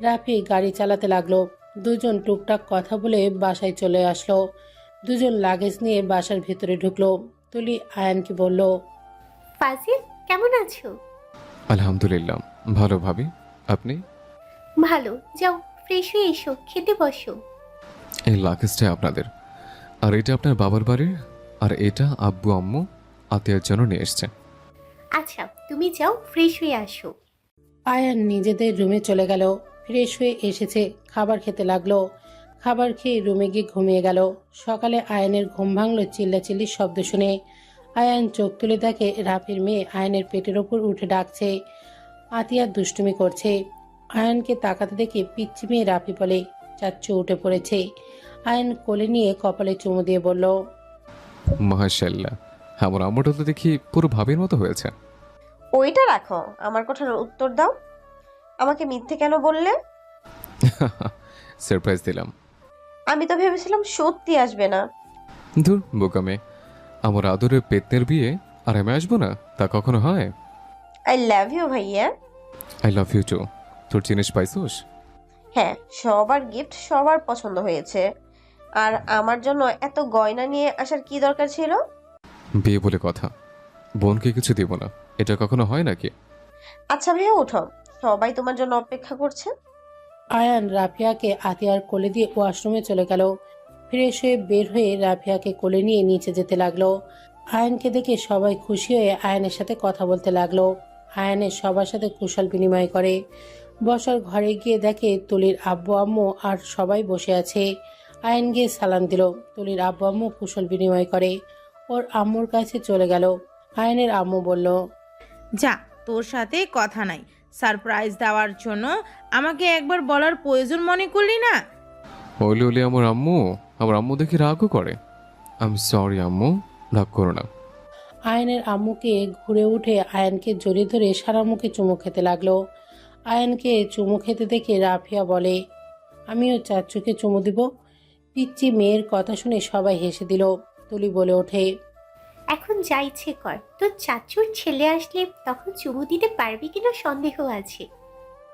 রাফি গাড়ি চালাতে লাগলো। দুজন টুকটাক কথা বলে বাসায় চলে আসলো। দুজন লাগেজ নিয়ে বাসার ভিতরে ঢুকলো। তুলি আয়ানকে বলল, ফাজিল, কেমন আছো? আলহামদুলিল্লাহ ভালো ভাবি, আপনি? ভালো। যাও ফ্রেশ হয়ে এসো, খেতে বসো। এই লাগেজটা আপনাদের, আর এটা আপনার বাবার বাড়ির, আর এটা আব্বু আম্মু আত্মীয়ের জন্য নিয়ে এসছে। আচ্ছা তুমি যাও ফ্রেশ হয়ে আসো। আয়ান নিজেদের রুমে চলে গেল। ফ্রেশ হয়ে এসেছে, খাবার খেতে লাগলো। খাবার খেয়ে রুমে গিয়ে ঘুমিয়ে গেল। সকালে আয়ানের ঘুম ভাঙলো চিল্লাচিল্লির শব্দ শুনে। আয়ান চোখ তুলে দেখে রাফির মেয়ে আয়ানের পেটের ওপর উঠে ডাকছে। আতিয়া দুষ্টুমি করছে। আয়ানকে তাকাতে দেখে পিচ্চি মেয়ে রাফি বলে, চাচ্চু উঠে পড়েছে। আয়ান কোলে নিয়ে কপালে চুমু দিয়ে বলল, মাশাআল্লাহ, আমার আম্মুটা তো দেখি পুরো ভাবির মতো হয়েছে। ওইটা রাখো, আমার কথার উত্তর দাও। আমাকে মিথ্যে কেন বললে? সারপ্রাইজ দিলাম। আমি তো ভেবেছিলাম সত্যি আসবে না। ধুর বোকা মেয়ে, আমার আদরের পেতনের বিয়ে আর আমি আসবো না, তা কখনো হয়? আই লাভ ইউ ভাইয়া। I love you too. তোর জিনিস পাইছোস? হ্যাঁ, সবার গিফট সবার পছন্দ হয়েছে। আর আমার জন্য এত গয়না নিয়ে আসার কি দরকার ছিল? বিয়ে বলে কথা, বোনকে কিছু দিব না, এটা কখনো হয় নাকি? আচ্ছা ভাইয়া ওঠো, সবাই তোমার জন্য অপেক্ষা করছে। আয়ান রাফিয়াকে আতিয়ার কোলে দিয়ে ওয়াশরুমে চলে গেল। ফ্রেশ হয়ে বের হয়ে রাফিয়াকে কোলে নিয়ে নিচে যেতে লাগলো। আয়ানকে দেখে সবাই খুশি হয়ে আয়ানের সাথে কথা বলতে লাগলো। আয়ানের সবার সাথে কুশল বিনিময় করে। বসার ঘরে গিয়ে দেখে তুলির আব্বু আম্মু আর সবাই বসে আছে। আয়ান গিয়ে সালাম দিল। তুলির আব্বু আম্মু কুশল বিনিময় করে। ওর আম্মুর কাছে চলে গেল। আয়ানের আম্মু বলল, যা, তোর সাথে কথা নাই। সারপ্রাইজ দেওয়ার জন্য আমাকে একবার বলার প্রয়োজন মনে করলি না? ওলি ওলি আমার আম্মু দেখি রাগও করে। আই এম সরি আম্মু, রাগ করো না। আয়নের আম্মুকে ঘুরে উঠে আয়ানকে জড়িয়ে ধরে সারা মুখে চুমু খেতে লাগলো। আয়ানকে চুমু খেতে দেখে রাফিয়া বলে, আমিও চাচ্চুকে চুমু দিব। পিচ্চি মেয়ের কথা শুনে সবাই হেসে দিল। তুলি বলে ওঠে, এখন যা ইচ্ছে কর, তোর চাচুর ছেলে আসলে তখন চুমু দিতে পারবি কিনা সন্দেহ আছে।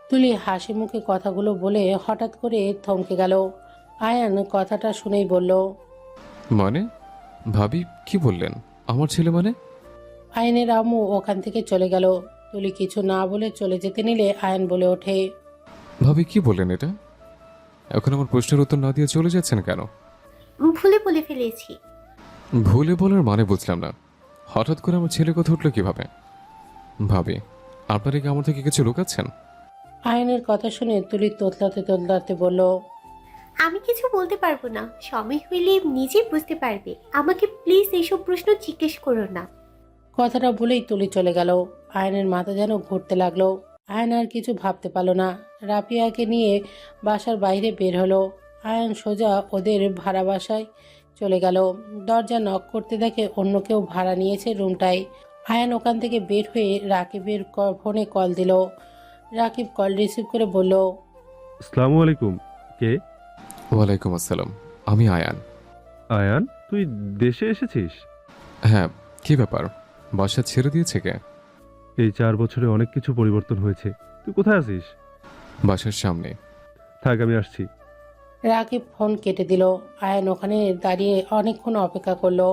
তুলি হাসি মুখে কথাগুলো বলে হঠাৎ করে থমকে গেল। আয়ান কথাটা শুনেই বলল, মানে ভাবি কি বললেন? আমার ছেলে মানে? আয়নের আম্মু ওখান থেকে চলে গেল। তুলি কিছু না বলে চলে যেতে নিলে আয়ান বলে ওঠে, ভাবি কি বললেন এটা? এখন আমার প্রশ্নের উত্তর না দিয়ে চলে যাচ্ছেন কেন? ভুলে বলে ফেলেছি। ভুলে বলার মানে বুঝলাম না। হঠাৎ করে আমার ছেলে কথা উঠলো কিভাবে? ভাবি আপনারা কি আমার থেকে কিছু লুকাচ্ছেন? আয়নের কথা শুনে তুলি তোতলাতে তোতলাতে বলল, আমি কিছু বলতে পারবো না, সময় হইলে নিজেই বুঝতে পারবে। আমাকে প্লিজ এইসব প্রশ্ন জিজ্ঞেস করো না। কথাটা বলেই তুলি চলে গেল। আয়নের মাথা যেন ঘুরতে লাগলো। আয়ন আর কিছু ভাবতে পারল না। রাফিয়াকে নিয়ে বাসার বাইরে বের হলো। আয়ন সোজা ওদের ভাড়া বাসায় চলে গেল। দরজা নক করতে দেখে অন্য কেউ ভাড়া নিয়েছে রুমটায়। আয়ন ওখান থেকে বের হয়ে রাকিবের ফোনে কল দিল। রাকিব কল রিসিভ করে বলল, আসসালামু আলাইকুম। কে? ওয়ালাইকুম আসসালাম, আমি আয়ান। আয়ান, তুই দেশে এসেছিস? হ্যাঁ, কি ব্যাপার? বাসা ছেড়ে দিয়েছে কে? এই 4 বছরে অনেক কিছু পরিবর্তন হয়েছে। তুই কোথায় আছিস? বাসার সামনে। থাক, আমি আসছি। রাকিব ফোন কেটে দিল। আয়ন ওখানে দাঁড়িয়ে অনেকক্ষণ অপেক্ষা করলো।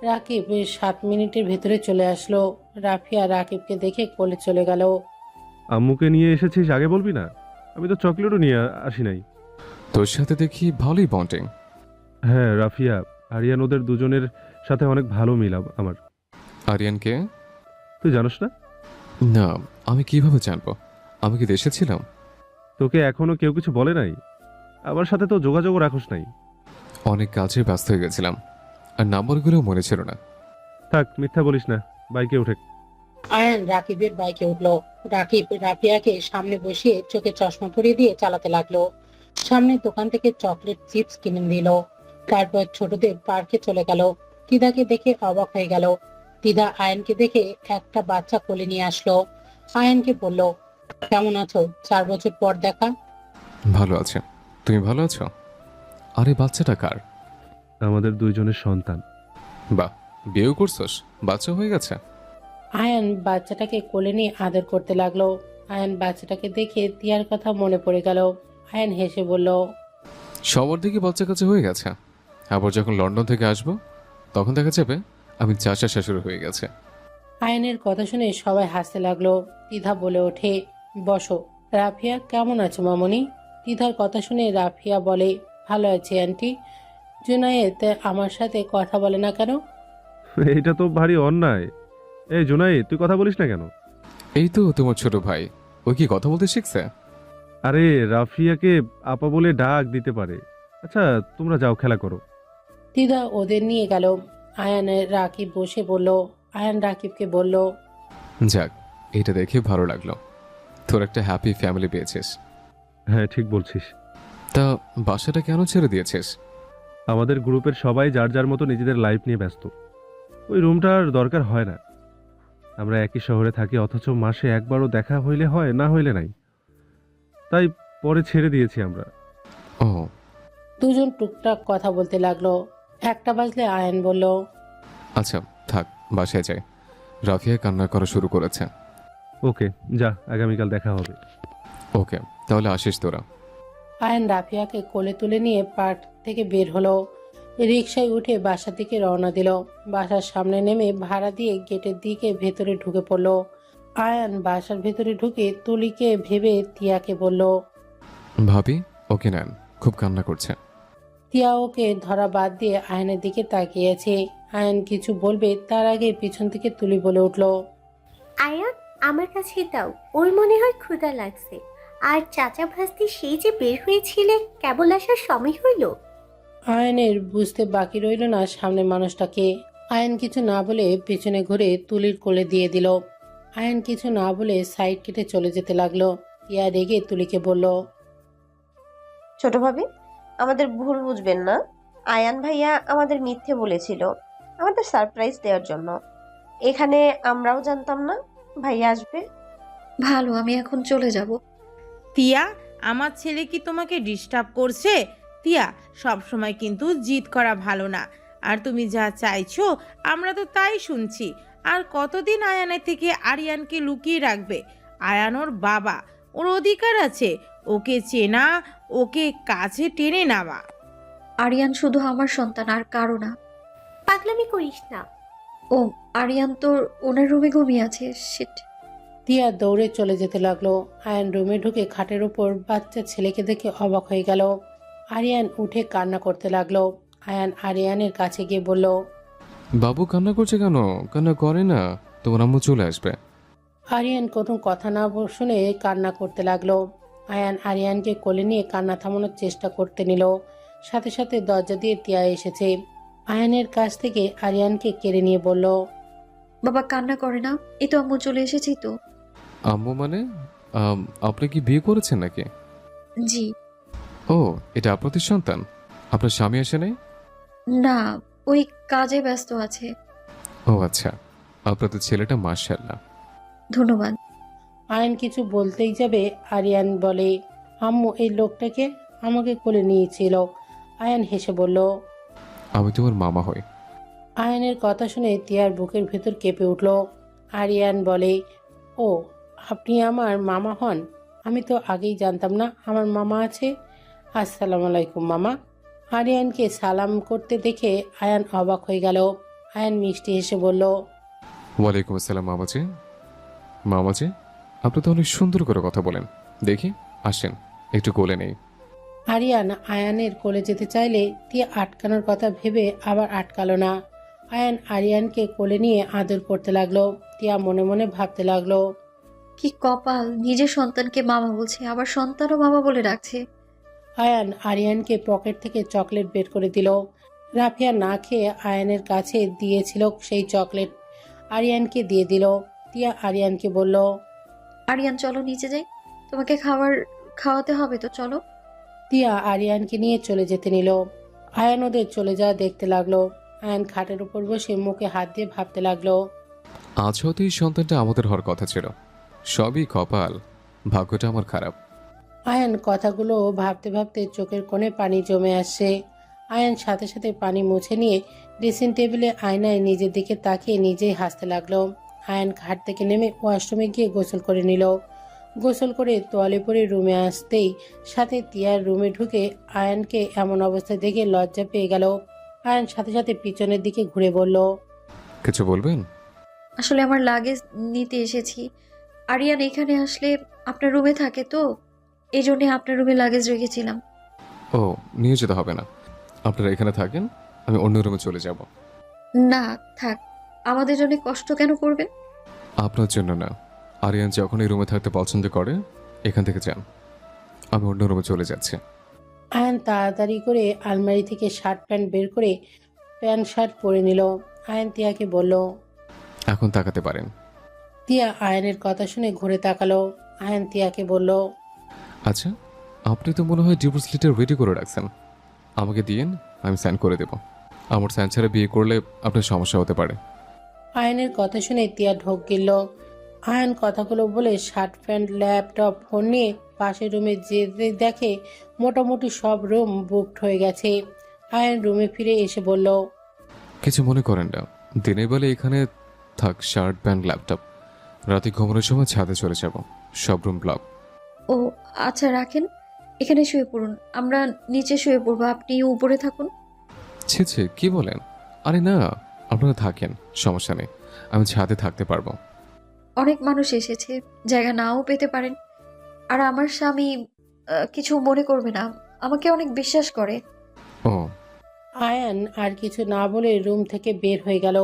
রাকিব 7 মিনিটের ভেতরে চলে আসলো। রাফিয়া রাকিবকে দেখে কোলে চলে গেল। আম্মুকে নিয়ে এসেছিস, আগে বলবি না? আমি তো চকলেটও নিয়ে আসি নাই। তোর সাথে দেখি ভালোই বন্ডিং। হ্যাঁ, রাফিয়া, আরিয়ান, ওদের দুজনের সাথে অনেক ভালো মিল আমার। আরিয়ানকে? তুই জানোস না? না, আমি কিভাবে জানবো? আমি কি দেশে ছিলাম? তোকে এখনো কেউ কিছু বলে নাই? আমার সাথে তো যোগাযোগও রাখোস নাই। অনেক কাজে ব্যস্ত হয়ে গেছিলাম, আর নাম্বারগুলোও মনে ছিল না। থাক, মিথ্যা বলিস না। বাইকে উঠে। আয়ন রাকিবের বাইকে উঠলো। রাকিব রাফিয়াকে সামনে বসিয়ে চোখে চশমা পরিয়ে দিয়ে চালাতে লাগলো। সামনে দোকান থেকে চকলেট চিপস কিনে দিল। তারপর ছোটদের পার্কে চলে গেল। তিদাকে দেখে অবাক হয়ে গেল। তিদা আয়নকে দেখে একটা বাচ্চা কোলে নিয়ে আসলো। আয়নকে বলল, কেমন আছো? 4 বছর পর দেখা। ভালো আছে, তুমি ভালো আছো? আরে বাচ্চাটা কার? আমাদের দুইজনের সন্তান। বাহ, বিয়েও করছস? বাচ্চা হয়ে গেছে? আয়ন বাচ্চাটাকে কোলে নিয়ে আদর করতে লাগলো। আয়ন বাচ্চাটাকে দেখে তিয়ার কথা মনে পড়ে গেল। আয়ন হেসে বলল, সবার দিকে বাচ্চা কাছে হয়ে গেছে। আবার যখন লন্ডন থেকে আসবো তখন দেখা যাবে আমি চাচা শাশুড়ি হয়ে গেছে। আয়নের কথা শুনে সবাই হাসতে লাগলো। তিধা বলে ওঠে, বসো। রাফিয়া কেমন আছো মামনি? তিধার কথা শুনে রাফিয়া বলে, ভালো আছি আন্টি। জুনায়েদ আমার সাথে কথা বলে না কেন? এটা তো ভারী অন্যায়। এই জুনাই, তুই কথা বলিস না কেন? এই তো তোমার ছোট ভাই, ও কি কথা বলতে শিখছে? আরে, রাফিয়াকে আপা বলে ডাক দিতে পারে। আচ্ছা, তোমরা যাও, খেলা করো। তিধা ওদের নিয়ে গেল। আয়ানের রাকিব বসে বলল। আয়ান রাকিবকে বলল, যাক, এটা দেখে ভালো লাগলো। তোর একটা হ্যাপি ফ্যামিলি পেয়েছিস। হ্যাঁ, ঠিক বলছিস। তা বাসাটা কেন ছেড়ে দিয়েছিস? আমাদের গ্রুপের সবাই যার যার মতো নিজেদের লাইফ নিয়ে ব্যস্ত। ওই রুমটার দরকার হয় না। আমরা একই শহরে থাকি, অথচ মাসে একবারও দেখা হইলে হয়, না হইলে নাই। তাই পরে ছেড়ে দিয়েছি আমরা। ও, দুজন টুকটাক কথা বলতে লাগলো। 1টা বাজলে আয়ান বলল, আচ্ছা থাক, বাসায় যাই। রাফিয়া কান্না করা শুরু করেছে। ওকে, যা, আগামীকাল দেখা হবে। ওকে, তাহলে আসিস তোরা। আয়ান রাফিয়াকে কোলে তুলে নিয়ে পার্ক থেকে বের হলো। রিকশায় উঠে বাসা থেকে রওনা দিল। বাসার সামনে নেমে ভাড়া দিয়ে গেটের দিকে ভেতরে ঢুকে পড়লো। আয়ান বাসার ভেতরে ঢুকে তুলিকে ভেবে তিয়াকে বলল, ভাবি ওকে নেন, খুব কান্না করছে। তিয়া ওকে ধরা বাদ দিয়ে আয়নের দিকে তাকিয়েছে। আয়ন কিছু বলবে তার আগে পিছন থেকে তুলি বলে উঠল, আয়ান, আমার কাছে দাও, ওর মনে হয় ক্ষুধা লাগছে। আর চাচা ভাস্তি সেই যে বের হয়েছিলে, কেবল আসার সময় হইল। আয়নের বুঝতে বাকি রইল না সামনে মানুষটাকে। আয়ন কিছু না বলে পেছনে ঘুরে তুলির কোলে দিয়ে দিল। আয়ান কিছু না বলে সাইড কেটে চলে যেতে লাগলো। টিয়া রেগে তুলিকে বলল, ছোট ভাবি, আমাদের ভুল বুঝবেন না। আয়ান ভাইয়া আমাদের মিথ্যে বলেছিল আমাদের সারপ্রাইজ দেওয়ার জন্য। এখানে আমরাও জানতাম না ভাইয়া আসবে। ভালো, আমি এখন চলে যাব। তিয়া, আমার ছেলে কি তোমাকে ডিস্টার্ব করছে? তিয়া, সব সময় কিন্তু জিদ করা ভালো না। আর তুমি যা চাইছো আমরা তো তাই শুনছি। আর কতদিন আয়ানের থেকে আরিয়ানকে লুকিয়ে রাখবে? আয়ান ওর বাবা, ওর অধিকার আছে ওকে চেনা, ওকে কাছে টেনে নেওয়া। আরিয়ান শুধু আমার সন্তান, আর কারো না। পাগলামি করিস না। ও, আরিয়ান তো ওনার রুমে ঘুমিয়ে আছে। শিট। টিয়া দৌড়ে চলে যেতে লাগলো। আয়ান রুমে ঢুকে খাটের উপর বাচ্চা ছেলেকে দেখে অবাক হয়ে গেল। আরিয়ান উঠে কান্না করতে লাগলো। আয়ান আরিয়ানের কাছে গিয়ে বলল, বাবু কান্না করছে কেন? কান্না করে না, তোমার আম্মু চলে আসবে। আরিয়ান কোনো কথা না শুনে কান্না করতে লাগলো। আয়ান আরিয়ানকে কোলে নিয়ে কান্না থামানোর চেষ্টা করতে নিল। সাথে সাথে দরজা দিয়ে টিয়া এসেছে। আয়ানের কাছ থেকে আরিয়ানকে কেড়ে নিয়ে বলল, বাবা কান্না করে না, এই তো আম্মু চলে এসেছি তো। আম্মু মানে আপনি কি বিয়ে করেছেন নাকি? জি। ও, এটা আপনাদের সন্তান? আপনার স্বামী আসে নাই? না, ওই কাজে ব্যস্ত আছে। ও আচ্ছা, আপনাদের ছেলেটা মাশাআল্লাহ। ধন্যবাদ। আয়ান কিছু বলতেই যাবে, আরিয়ান বলে, আম্মু এই লোকটাকে আমাকে কোলে নিয়েছিল। আয়ান হেসে বলল, আমি তোমার মামা হই। আয়ানের কথা শুনে টিয়ার বুকের ভেতর কেঁপে উঠল। আরিয়ান বলে, ও, আপনি আমার মামা হন? আমি তো আগেই জানতাম না আমার মামা আছে। আসসালামু আলাইকুম মামা। আরিয়ানকে সালাম করতে দেখে আয়ান অবাক হয়ে গেল। আয়ান মিষ্টি হেসে বলল, ওয়ালাইকুম আসসালাম মামাজি। মামাজি, আপনি তো অনেক সুন্দর করে কথা বলেন। দেখি, আসেন একটু কোলে নেই। আরিয়ান আয়ানের কোলে যেতে চাইলে টিয়া আটকানোর কথা ভেবে আবার আটকালো না। আয়ান আরিয়ানকে কোলে নিয়ে আদর করতে লাগলো। টিয়া মনে মনে ভাবতে লাগলো, কি কপাল, নিজের সন্তানকে মামা বলছে, আবার সন্তানও মামা বলে ডাকছে। আয়ান আরিয়ানকে পকেট থেকে চকলেট বের করে দিল। রাফিয়া না খেয়ে আয়ানের কাছে দিয়েছিল সেই চকলেট, আরিয়ানকে দিয়ে দিল। টিয়া আরিয়ানকে বলল, আরিয়ান চলো নিচে যাই, তোমাকে খাওয়াতে হবে তো, চলো। টিয়া আরিয়ানকে নিয়ে চলে যেতে নিল। আয়ান ওদের চলে যাওয়া দেখতে লাগলো। আয়ান খাটের উপর বসে মুখে হাত দিয়ে ভাবতে লাগলো, আজ হয়তো এই সন্তানটা আমাদের হওয়ার কথা ছিল। সবই কপাল, ভাগ্যটা আমার খারাপ। আয়ান কথাগুলো ভাবতে ভাবতে চোখের কোণে পানি জমে আসছে। আয়ান সাথে সাথে পানি মুছে নিয়ে ড্রেসিং টেবিলে আয়নায় নিজের দিকে তাকিয়ে নিজেই হাসতে লাগলো। আয়ান খাট থেকে নেমে ওয়াশরুমে গিয়ে গোসল করে নিল। গোসল করে তোয়ালে পরে রুমে আসতেই সাথে টিয়ার রুমে ঢুকে আয়ানকে এমন অবস্থায় দেখে লজ্জা পেয়ে গেল। আয়ান সাথে সাথে পিছনের দিকে ঘুরে বলল, কিছু বলবেন? আসলে আমার লাগেজ নিতে এসেছি। আরিয়ান এখানে আসলে আপনার রুমে থাকে তো, এই জন্যে আপনার রুমে লাগেজ রেখেছিলাম। ও, নিয়ে যেতে হবে না, আপনারা এখানে থাকেন, আমি অন্য রুমে চলে যাব। না থাক, আমাদের জন্য কষ্ট কেন করবেন? আপনার জন্য না, আরিয়ান যখন এই রুমে থাকতে পছন্দ করে এখান থেকে যান, আমি অন্য রুমে চলে যাচ্ছি। আয়ান তাড়াতাড়ি করে আলমারি থেকে শার্ট প্যান্ট বের করে প্যান্ট শার্ট পরে নিল। আয়ান টিয়াকে বলল, এখন তাকাতে পারেন। টিয়া আয়ানের কথা শুনে ঘুরে তাকালো। আয়ান টিয়াকে বলল, আচ্ছা, আপনি তো মনে হয় ডিভোর্স লেটার রেডি করে রাখছেন, আমাকে দিয়েন, আমি সাইন করে দেব। আমার সাইন ছাড়া বিয়ে করলে আপনার সমস্যা হতে পারে। আয়ানের কথা শুনে টিয়া ঢোক গিলল। আয়ান কথাগুলো বলে শার্ট প্যান্ট ল্যাপটপ ফোন নিয়ে পাশের রুমে যেতে দেখে মোটামুটি সব রুম বুকড হয়ে গেছে। আয়ান রুমে ফিরে এসে বলল, কিছু মনে করেন না, দিনের বেলা এখানে থাক শার্ট প্যান্ট ল্যাপটপ, রাতে ঘুমানোর সময় ছাদে চলে যাব, সব রুম ব্লক। ও আচ্ছা, রাখেন, এখানে শুয়ে পড়ুন, আমরা নিচে শুয়ে পড়বো, আপনি উপরে থাকুন। ছি ছি, কি বলেন? আরে না, আপনারা থাকেন, সমস্যা নেই, আমি ছাদে থাকতে পারবো। অনেক মানুষ এসেছে, জায়গা নাও পেতে পারেন। আর আমার স্বামী কিছু মনে করবে না, আমাকে অনেক বিশ্বাস করে। ও, আয়ান আর কিছু না বলে রুম থেকে বের হয়ে গেল।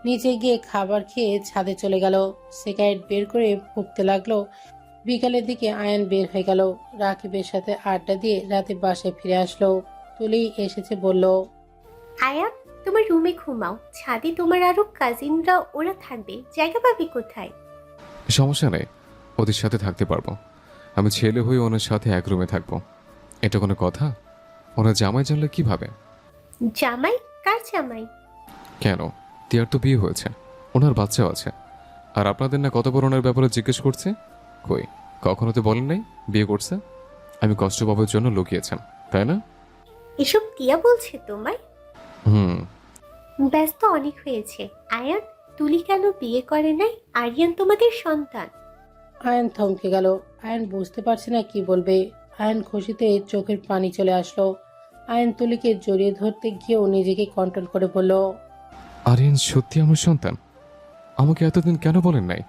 নিচে গিয়ে খাবার খেয়ে ছাদে চলে গেল। সিগারেট বের করে ফুঁকতে লাগলো। বিকালের দিকে আয়ান বের হয়ে গেল। রাকিবের সাথে আড্ডা দিয়ে রাতে বাসায় ফিরে আসলো। তুলি এসেছে বলল, আয়ান, তোমার রুমে ঘুমাও, ছাদে তোমার আরো কাজিনরা ওরা থাকবে, জায়গা পাবি কোথায়? সমস্যা নেই, ওদের সাথে থাকতে পারবো। আমি ছেলে হয়ে ওনার সাথে এক রুমে থাকবো। এটা কোনো কথা? ওনার জামাই জানলে কি ভাবে? জামাই? কার জামাই? কেন, তিয়ার তো বিয়ে হয়েছে, ওনার বাচ্চাও আছে। আর আপনাদের না কত বড় ওনার ব্যাপারে জিজ্ঞেস করছে? কই, কখনো তো বলেন নাই বিয়ে করছে। আমি কষ্ট পাবার জন্য লুকিয়েছেন, তাই না? এসব টিয়া বলছে তোমায়? হুম। ব্যস্ত অনেক হয়েছে। আয়ান, তুলি কেন বিয়ে করে নাই? আরিয়ান তোমাদের সন্তান। আয়ন থমকে গেল। আয়ন বুঝতে পারছে না কি বলবে। আয়ন খুশিতে চোখের পানি চলে আসলো। আয়ন তুলিকে জড়িয়ে ধরতে গিয়েও নিজেকে কন্ট্রোল করে বলল, আরিয়ান সত্যি আমার সন্তান? আমাকে এতদিন কেন বলেন নাই?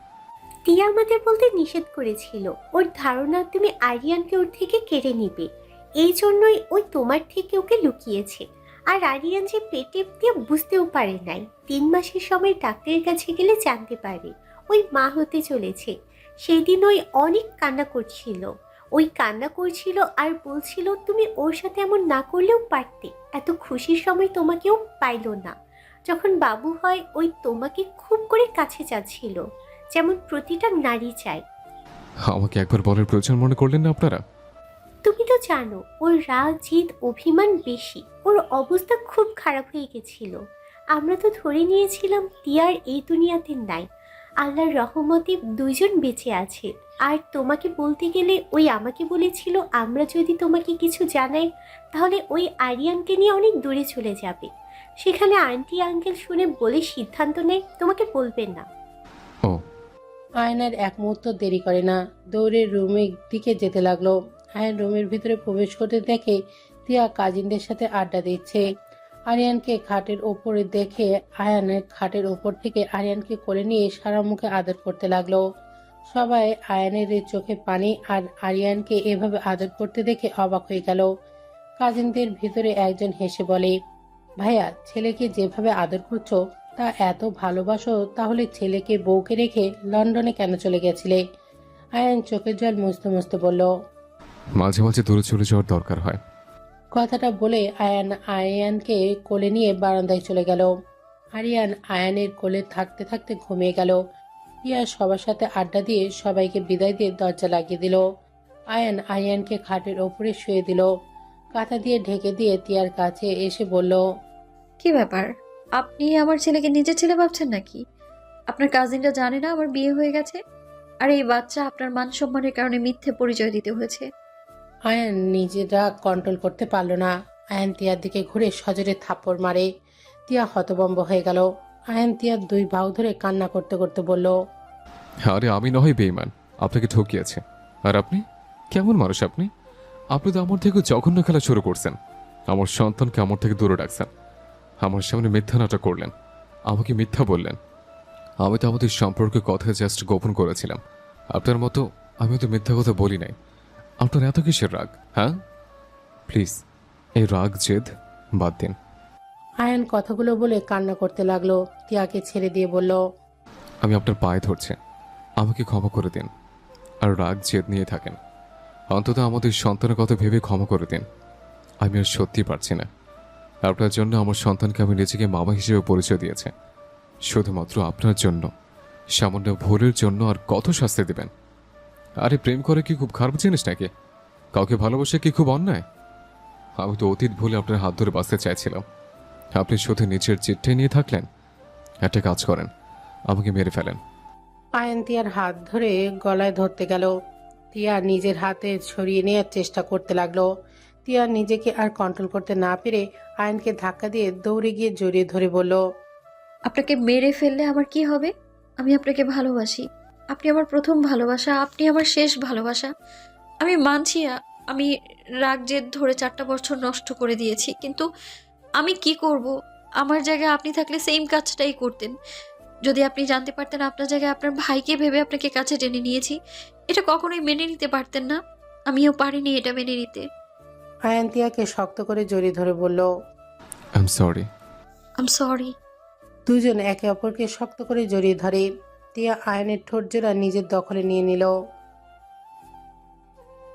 টিয়া আমাদের বলতে নিষেধ করেছিল। ওর ধারণা তুমি আরিয়ানকে ওর থেকে কেড়ে নিবে, এই জন্যই ওই তোমার থেকে ওকে লুকিয়েছে। আর আরিয়ান যে পেটে দিয়ে বুঝতেও পারে নাই। 3 মাসের সময় ডাক্তারের কাছে গেলে জানতে পারে ওই মা হতে চলেছে। সেই দিন ওই অনেক কান্না করছিল। আর বলছিল তুমি ওর সাথে এমন না করলেও পারতে। এত খুশির সময় তোমাকেও পাইলো না। যখন বাবু হয় ওই তোমাকে খুব করে কাছে চাচ্ছিল, যেমন প্রতিটা নারী চায়। আমাকে একবার বলার প্রয়োজন মনে করলেন না আপনারা? তুমি তো জানো ওর রাগ, জিদ, অভিমান বেশি। ওর অবস্থা খুব খারাপ হয়ে গেছিল। আমরা তো ধরে নিয়েছিলাম টিয়ার এই দুনিয়াতে নাই। আল্লাহর রহমতে 2 জন বেঁচে আছে। আর তোমাকে বলতে গেলে ওই আমাকে বলেছিল আমরা যদি তোমাকে কিছু জানাই তাহলে ওই আরিয়ানকে নিয়ে অনেক দূরে চলে যাবে। সেখানে আন্টি আঙ্কেল শুনে বলে সিদ্ধান্ত নেয় তোমাকে বলবেন না। ও। আয়নের এক মুহূর্ত দেরি করে না, দৌড়ে রুমের দিকে যেতে লাগলো। আয়ন রুমের ভিতরে প্রবেশ করতে দেখে টিয়া কাজিনদের সাথে আড্ডা দিচ্ছে। আরিয়ানকে খাটের ওপরে দেখে আয়ানের খাটের ওপর থেকে আরিয়ানকে কোলে নিয়ে সারা মুখে আদর করতে লাগলো। সবাই আয়ানের এই চোখে পানি আর আরিয়ানকে এভাবে আদর করতে দেখে অবাক হয়ে গেল। কাজিনদের ভিতরে একজন হেসে বলে, ভাইয়া, ছেলেকে যেভাবে আদর করছো তা এত ভালোবাসো, তাহলে ছেলেকে বউকে রেখে লন্ডনে কেন চলে গেছিলে? আয়ান চোখের জল মুছতে মুছতে বলল। মাঝে মাঝে দূরে চলে যাওয়ার দরকার হয়। কথাটা বলে আয়ান আয়ানকে কোলে নিয়ে বারান্দায় চলে গেল। আরিয়ান আয়ানের কোলে থাকতে থাকতে ঘুমিয়ে গেল। টিয়া সবার সাথে আড্ডা দিয়ে সবাইকে বিদায় দিয়ে দরজা লাগিয়ে দিল। আয়ান আরিয়ানকে খাটের ওপরে শুয়ে দিল। কাঁথা দিয়ে ঢেকে দিয়ে টিয়ার কাছে এসে বলল, কি ব্যাপার, আপনি আমার ছেলেকে নিজের ছেলে ভাবছেন নাকি? আপনার কাজিনরা জানে না আমার বিয়ে হয়ে গেছে? আর এই বাচ্চা আপনার মান সম্মানের কারণে মিথ্যে পরিচয় দিতে হয়েছে। আয়ান নিজেরা কন্ট্রোল করতে পারল না। আয়ান টিয়ার দিকে ঘুরে সজোরে থাপ্পড় মারে। টিয়া হতভম্ব হয়ে গেল। আয়ান টিয়ার 2 বাহু ধরে কান্না করতে করতে বলল, আরে আমি নয় বেঈমান, আপনাকে ঠকিয়েছে। আর আপনি কেমন মানুষ? আপনি আপনি তো আমার থেকে জঘন্য খেলা শুরু করছেন। আমার সন্তানকে আমার থেকে দূরে রাখছেন। আমার সামনে মিথ্যা নাটক করলেন, আমাকে মিথ্যা বললেন। আমি তো আমাদের সম্পর্কে কথা জাস্ট গোপন করেছিলাম। আপনার মতো আমি তো মিথ্যা কথা বলি নাই। আপনার এত কিসের রাগ? হ্যাঁ, প্লিজ এই রাগ জেদ বাদ দিন। আয়ান কথাগুলো বলে কান্না করতে লাগলো। টিয়াকে ছেড়ে দিয়ে বলল, আমি আপনার পায়ে ধরছি, আমাকে ক্ষমা করে দিন। আর রাগ জেদ নিয়ে থাকেন, অন্তত আমাদের সন্তানের কথা ভেবে ক্ষমা করে দিন। আমি আর সত্যি পারছি না। আপনার জন্য আমার সন্তানকে আমি নিজেকে মামা হিসেবে পরিচয় দিয়েছে, শুধুমাত্র আপনার জন্য। সামান্য ভুলের জন্য আর কত শাস্তি দেবেন? আরে প্রেম করে কি খুব খারাপ জিনিস নাকি? কাউকে ভালোবাসে কি খুব অন্যায়? আমি তো অতীত ভুলে আপনার হাত ধরে বাঁচতে চাইছিলাম। আপনি শুধু নিচের চিঠ্ঠে নিয়ে থাকলেন। একটা কাজ করেন, আমাকে মেরে ফেলেন। আয়ান টিয়ার হাত ধরে গলায় ধরতে গেল। টিয়া নিজের হাতে ছড়িয়ে নেওয়ার চেষ্টা করতে লাগলো। টিয়া নিজেকে আর কন্ট্রোল করতে না পেরে আয়ানকে ধাক্কা দিয়ে দৌড়ে গিয়ে জড়িয়ে ধরে বলল, আপনাকে মেরে ফেললে আমার কি হবে? আমি আপনাকে ভালোবাসি। আপনি আমার প্রথম ভালোবাসা, আপনি আমার শেষ ভালোবাসা। আমি মানছি আমি রাগ জেদ ধরে 4টা বছর নষ্ট করে দিয়েছি, কিন্তু আমি কি করব? আমার জায়গায় আপনি থাকলে সেম কাজটাই করতেন। যদি আপনি জানতে পারতেন আপনার জায়গায় আপনার ভাইকে ভেবে আপনাকে কাছে টেনে নিয়েছি, এটা কখনোই মেনে নিতে পারতেন না। আমিও পারিনি এটা মেনে নিতে। আয়ান টিয়াকে শক্ত করে জড়িয়ে ধরে বলল, I am sorry. I am sorry. দুজন একে অপরকে শক্ত করে জড়িয়ে ধরে। টিয়া আয়ানের ঠোঁট জোড়া নিজের দখলে নিয়ে নিল।